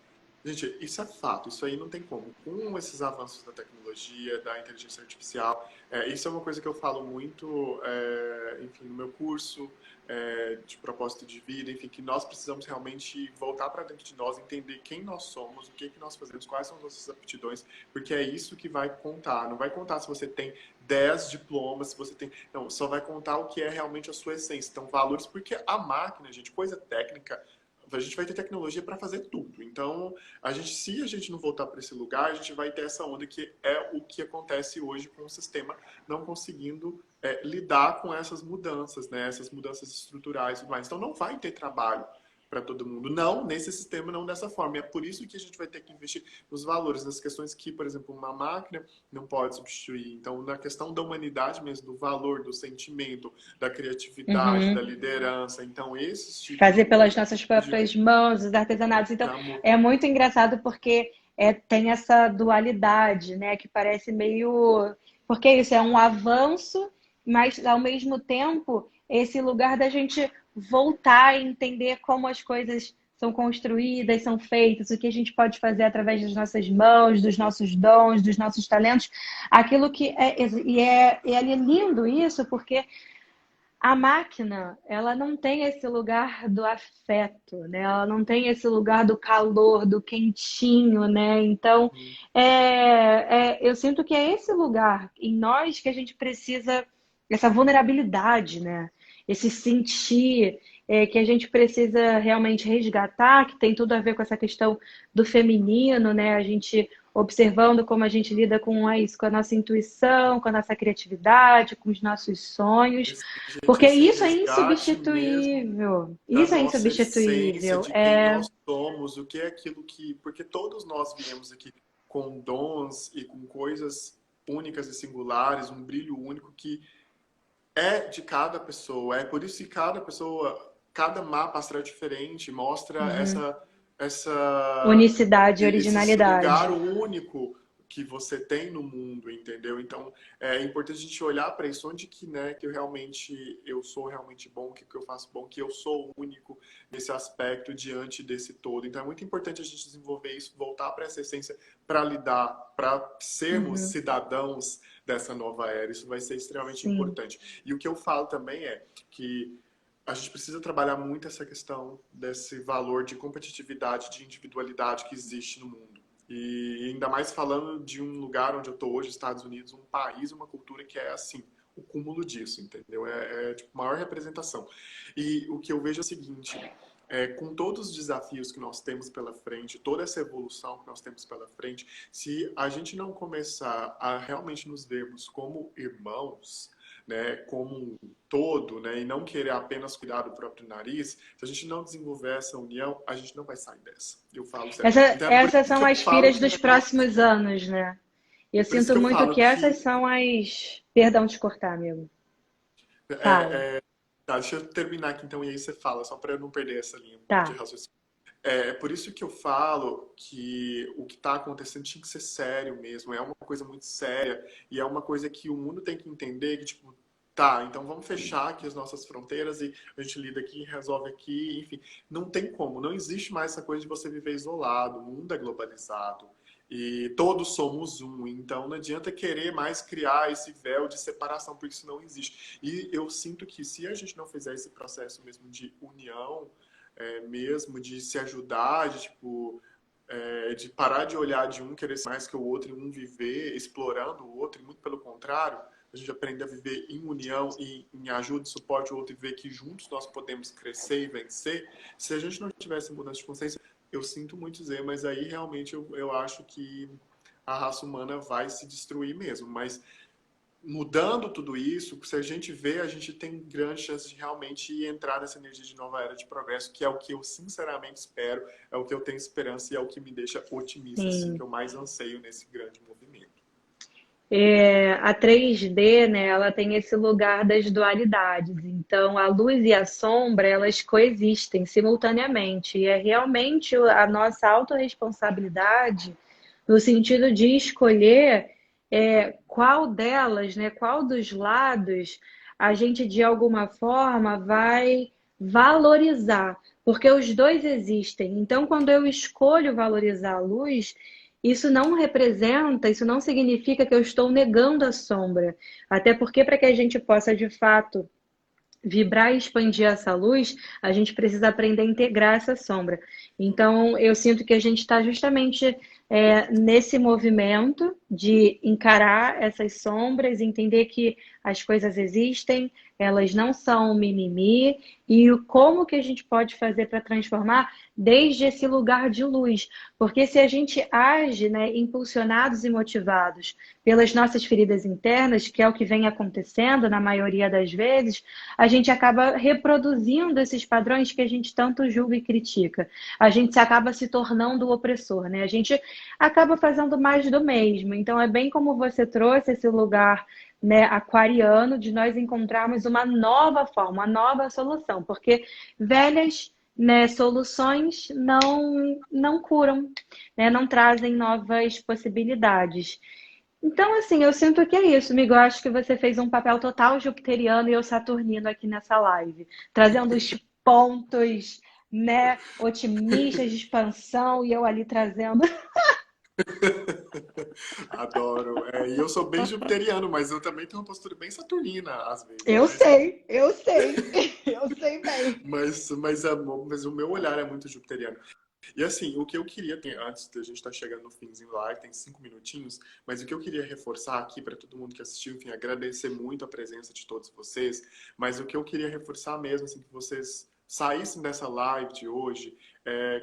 A: gente, isso é fato, isso aí não tem como. Com esses avanços da tecnologia, tecnologia, da inteligência artificial. Isso é uma coisa que eu falo muito, enfim, no meu curso de propósito de vida, enfim, que nós precisamos realmente voltar para dentro de nós, entender quem nós somos, o que que nós fazemos, quais são as nossas aptidões, porque é isso que vai contar. Não vai contar se você tem 10 diplomas, se você tem... Não, só vai contar o que é realmente a sua essência. Então, valores, porque a máquina, gente, coisa técnica, a gente vai ter tecnologia para fazer tudo. Então, se a gente não voltar para esse lugar, a gente vai ter essa onda que é o que acontece hoje com o sistema não conseguindo lidar com essas mudanças, né? Essas mudanças estruturais e tudo mais. Então, não vai ter trabalho para todo mundo. Não nesse sistema, não dessa forma. E é por isso que a gente vai ter que investir nos valores, nas questões que, por exemplo, uma máquina não pode substituir. Então, na questão da humanidade mesmo, do valor, do sentimento, da criatividade, da
B: Uhum.
A: liderança. Então, esses tipos
B: Fazer
A: de
B: pelas
A: coisas
B: nossas próprias mãos, os artesanatos. Então,
A: já mudam.
B: é muito engraçado porque tem essa dualidade, né? Que parece meio. Porque isso é um avanço, mas ao mesmo tempo, esse lugar da gente voltar a entender como as coisas são construídas, são feitas, o que a gente pode fazer através das nossas mãos, dos nossos dons, dos nossos talentos, aquilo que é lindo isso, porque a máquina, ela não tem esse lugar do afeto, né? Ela não tem esse lugar do calor, do quentinho, né? Então, eu sinto que é esse lugar em nós que a gente precisa, essa vulnerabilidade, né? Esse sentir que a gente precisa realmente resgatar, que tem tudo a ver com essa questão do feminino, né? A gente observando como a gente lida com isso, com a nossa intuição, com a nossa criatividade, com os nossos sonhos.
A: Gente,
B: Porque
A: esse
B: isso é
A: resgate mesmo
B: insubstituível.
A: da
B: Isso é
A: nossa essência,
B: insubstituível.
A: de quem nós somos, o que é aquilo que. Porque todos nós viemos aqui com dons e com coisas únicas e singulares, um brilho único que é de cada pessoa. É por isso que cada pessoa, cada mapa astral é diferente, mostra
B: Uhum.
A: essa
B: Unicidade e
A: esse lugar
B: originalidade.
A: único que você tem no mundo, entendeu? Então é importante a gente olhar para isso, onde que, né, que eu sou realmente bom, o que eu faço bom, que eu sou único nesse aspecto diante desse todo. Então é muito importante a gente desenvolver isso, voltar para essa essência, para lidar, para sermos
B: Uhum.
A: cidadãos dessa nova era. Isso vai ser extremamente
B: Sim.
A: importante. E o que eu falo também é que a gente precisa trabalhar muito essa questão desse valor de competitividade, de individualidade que existe no mundo. E ainda mais falando de um lugar onde eu estou hoje, Estados Unidos, um país, uma cultura que é assim, o cúmulo disso, entendeu? Tipo, maior representação. E o que eu vejo é o seguinte, com todos os desafios que nós temos pela frente, toda essa evolução que nós temos pela frente, se a gente não começar a realmente nos vermos como irmãos, né, como um todo, né, e não querer apenas cuidar do próprio nariz, se a gente não desenvolver essa união, a gente não vai sair dessa. Eu falo sério. Então é por
B: Essas
A: isso
B: são
A: que eu
B: as
A: falo
B: piras
A: que
B: dos próximos anos, né? Eu
A: por isso
B: sinto
A: que eu
B: muito
A: falo
B: que essas
A: que
B: são as. Perdão de cortar, amigo. Fala.
A: tá, deixa eu terminar aqui então e aí você fala, só para eu não perder essa linha de
B: Tá.
A: raciocínio. É por isso que eu falo que o que está acontecendo tinha que ser sério mesmo, é uma coisa muito séria e é uma coisa que o mundo tem que entender que, tipo, tá, então vamos fechar aqui as nossas fronteiras e a gente lida aqui, resolve aqui, enfim. Não tem como, não existe mais essa coisa de você viver isolado, o mundo é globalizado e todos somos um, então não adianta querer mais criar esse véu de separação, porque isso não existe. E eu sinto que se a gente não fizer esse processo mesmo de união, mesmo, de se ajudar, de tipo, de parar de olhar de um querer ser mais que o outro e um viver explorando o outro, e muito pelo contrário, a gente aprende a viver em união e em ajuda e suporte ao outro e ver que juntos nós podemos crescer e vencer. Se a gente não tivesse mudança de consciência, eu sinto muito dizer, mas aí realmente eu acho que a raça humana vai se destruir mesmo. Mas mudando tudo isso, se a gente vê, a gente tem grande chance de realmente entrar nessa energia de nova era de progresso, que é o que eu sinceramente espero, é o que eu tenho esperança e é o que me deixa otimista, assim, que
B: Sim.
A: eu mais anseio nesse grande movimento.
B: A 3D, né, ela tem esse lugar das dualidades. Então, a luz e a sombra, elas coexistem simultaneamente. E é realmente a nossa autorresponsabilidade no sentido de escolher qual delas, né, qual dos lados a gente, de alguma forma, vai valorizar. Porque os dois existem. Então, quando eu escolho valorizar a luz, isso não representa, isso não significa que eu estou negando a sombra. Até porque, para que a gente possa, de fato, vibrar e expandir essa luz, a gente precisa aprender a integrar essa sombra. Então, eu sinto que a gente está justamente nesse movimento de encarar essas sombras, entender que as coisas existem, elas não são mimimi, e como que a gente pode fazer para transformar desde esse lugar de luz. Porque se a gente age, né, impulsionados e motivados pelas nossas feridas internas, que é o que vem acontecendo na maioria das vezes, a gente acaba reproduzindo esses padrões que a gente tanto julga e critica. A gente acaba se tornando o opressor, né? A gente acaba fazendo mais do mesmo. Então, é bem como você trouxe esse lugar, né, aquariano, de nós encontrarmos uma nova forma, uma nova solução, porque velhas, né, soluções não curam, né, não trazem novas possibilidades. Então, assim, eu sinto que é isso, amigo. Eu acho que você fez um papel total jupiteriano e eu saturnino aqui nessa live, trazendo os pontos, né, otimistas de expansão e eu ali trazendo.
A: Adoro. É, e eu sou bem jupiteriano, mas eu também tenho uma postura bem saturnina às vezes,
B: Eu
A: mas enfim.
B: sei, eu sei, eu sei bem.
A: Mas o meu olhar é muito jupiteriano. E assim, o que eu queria, antes da gente estar chegando no finzinho lá, tem 5 minutinhos, mas o que eu queria reforçar aqui para todo mundo que assistiu, enfim, agradecer muito a presença de todos vocês, mas o que eu queria reforçar mesmo, assim, que vocês saíssem dessa live de hoje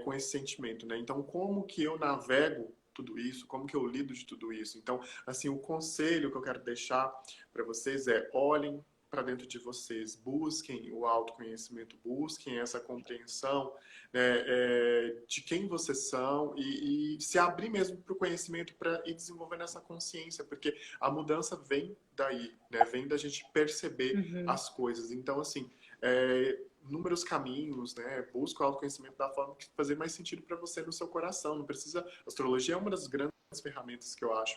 A: com esse sentimento, né? Então, como que eu navego tudo isso, como que eu lido de tudo isso? Então, assim, o conselho que eu quero deixar para vocês é olhem para dentro de vocês, busquem o autoconhecimento, busquem essa compreensão, né, de quem vocês são e se abrir mesmo para o conhecimento para ir desenvolvendo essa consciência, porque a mudança vem daí, né, vem da gente perceber
B: Uhum,
A: as coisas. Então, assim, inúmeros caminhos, né, busca o autoconhecimento da forma que fazer mais sentido para você no seu coração. Não precisa. Astrologia é uma das grandes ferramentas que eu acho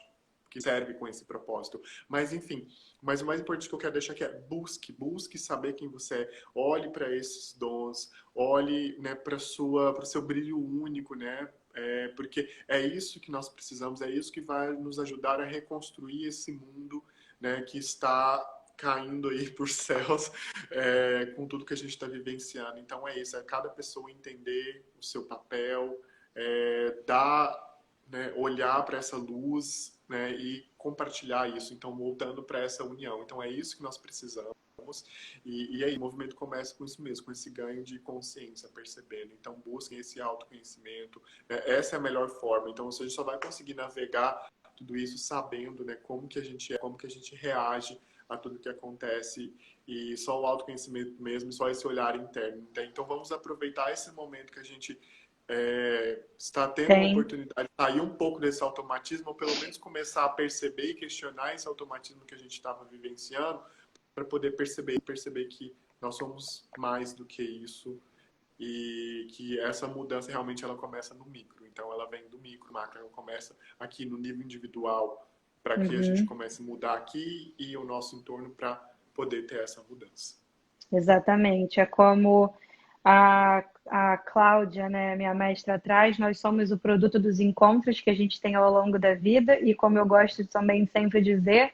A: que serve com esse propósito. Mas, enfim, mas o mais importante que eu quero deixar aqui é busque saber quem você é, olhe para esses dons, olhe, né, para o seu brilho único, né? Porque é isso que nós precisamos, é isso que vai nos ajudar a reconstruir esse mundo, né, que está caindo aí por céus com tudo que a gente está vivenciando. Então é isso, é cada pessoa entender o seu papel, dar, né, olhar para essa luz, né, e compartilhar isso. Então, voltando para essa união. Então, é isso que nós precisamos. E aí, o movimento começa com isso mesmo, com esse ganho de consciência, percebendo. Então, busquem esse autoconhecimento. Né? Essa é a melhor forma. Então, você só vai conseguir navegar tudo isso sabendo, né, como que a gente é, como que a gente reage a tudo que acontece e só o autoconhecimento mesmo, só esse olhar interno. Então, vamos aproveitar esse momento que a gente está tendo uma
B: tem.
A: oportunidade de sair um pouco desse automatismo, ou pelo menos começar a perceber e questionar esse automatismo que a gente estava vivenciando, para poder perceber que nós somos mais do que isso e que essa mudança realmente ela começa no micro. Então ela vem do micro, macro, ela começa aqui no nível individual, para que a gente
B: Uhum.
A: comece a mudar aqui e o nosso entorno para poder ter essa mudança.
B: Exatamente. É como a Cláudia, né, minha mestra atrás, nós somos o produto dos encontros que a gente tem ao longo da vida, e como eu gosto também sempre dizer,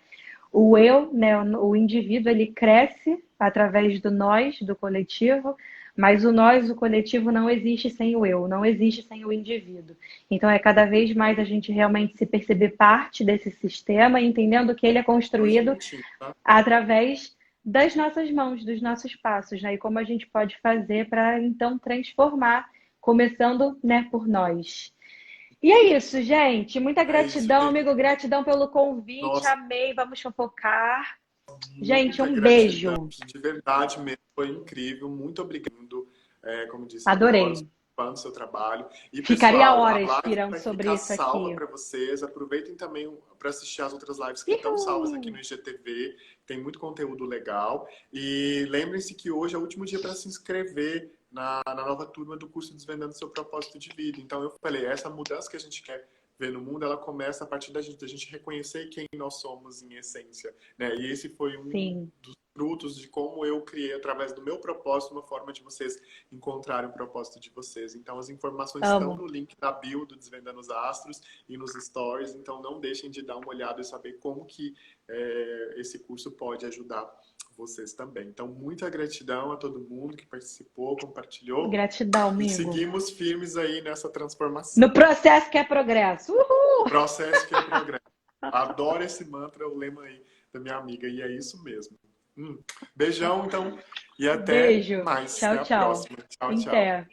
B: o eu, né, o indivíduo, ele cresce através do nós, do coletivo, mas o nós, o coletivo, não existe sem o eu, não existe sem o indivíduo. Então é cada vez mais a gente realmente se perceber parte desse sistema, entendendo que ele é
A: Só
B: construído
A: juntinho, tá?
B: através das nossas mãos, dos nossos passos, né? E como a gente pode fazer para então transformar, começando, né, por nós. E é isso, gente. Muita
A: É isso,
B: gratidão,
A: gente.
B: amigo. Gratidão pelo convite.
A: Nossa,
B: Amei. Vamos fofocar. Gente,
A: muita
B: um
A: gratidão,
B: beijo.
A: de verdade mesmo, foi incrível, muito obrigado. Como disse, adoro
B: Adorei.
A: o seu trabalho. E
B: Ficaria
A: pessoal, a
B: horas
A: live
B: pirando
A: vai
B: sobre
A: ficar
B: isso
A: salva
B: aqui.
A: para vocês. Aproveitem também para assistir as outras lives que estão salvas aqui
B: Uhul.
A: no IGTV. Tem muito conteúdo legal. E lembrem-se que hoje é o último dia para se inscrever na nova turma do curso Desvendando Seu Propósito de Vida. Então eu falei, essa mudança que a gente quer vê no mundo, ela começa a partir da gente reconhecer quem nós somos em essência, né? E esse foi um
B: Sim,
A: dos frutos de como eu criei, através do meu propósito, uma forma de vocês encontrarem o propósito de vocês. Então, as informações estão
B: amo.
A: no link da bio do Desvendando os Astros e nos stories, então não deixem de dar uma olhada e saber como que esse curso pode ajudar vocês também. Então, muita gratidão a todo mundo que participou, compartilhou
B: Gratidão,
A: e
B: amigo.
A: seguimos firmes aí nessa
B: No
A: transformação.
B: processo que é progresso. Uhul!
A: Processo que é progresso. Adoro esse mantra, o lema aí da minha amiga, e é isso mesmo. Beijão, então, e até
B: Beijo.
A: mais. Até
B: Tchau,
A: a
B: tchau.
A: próxima. Tchau, tchau.
B: Até.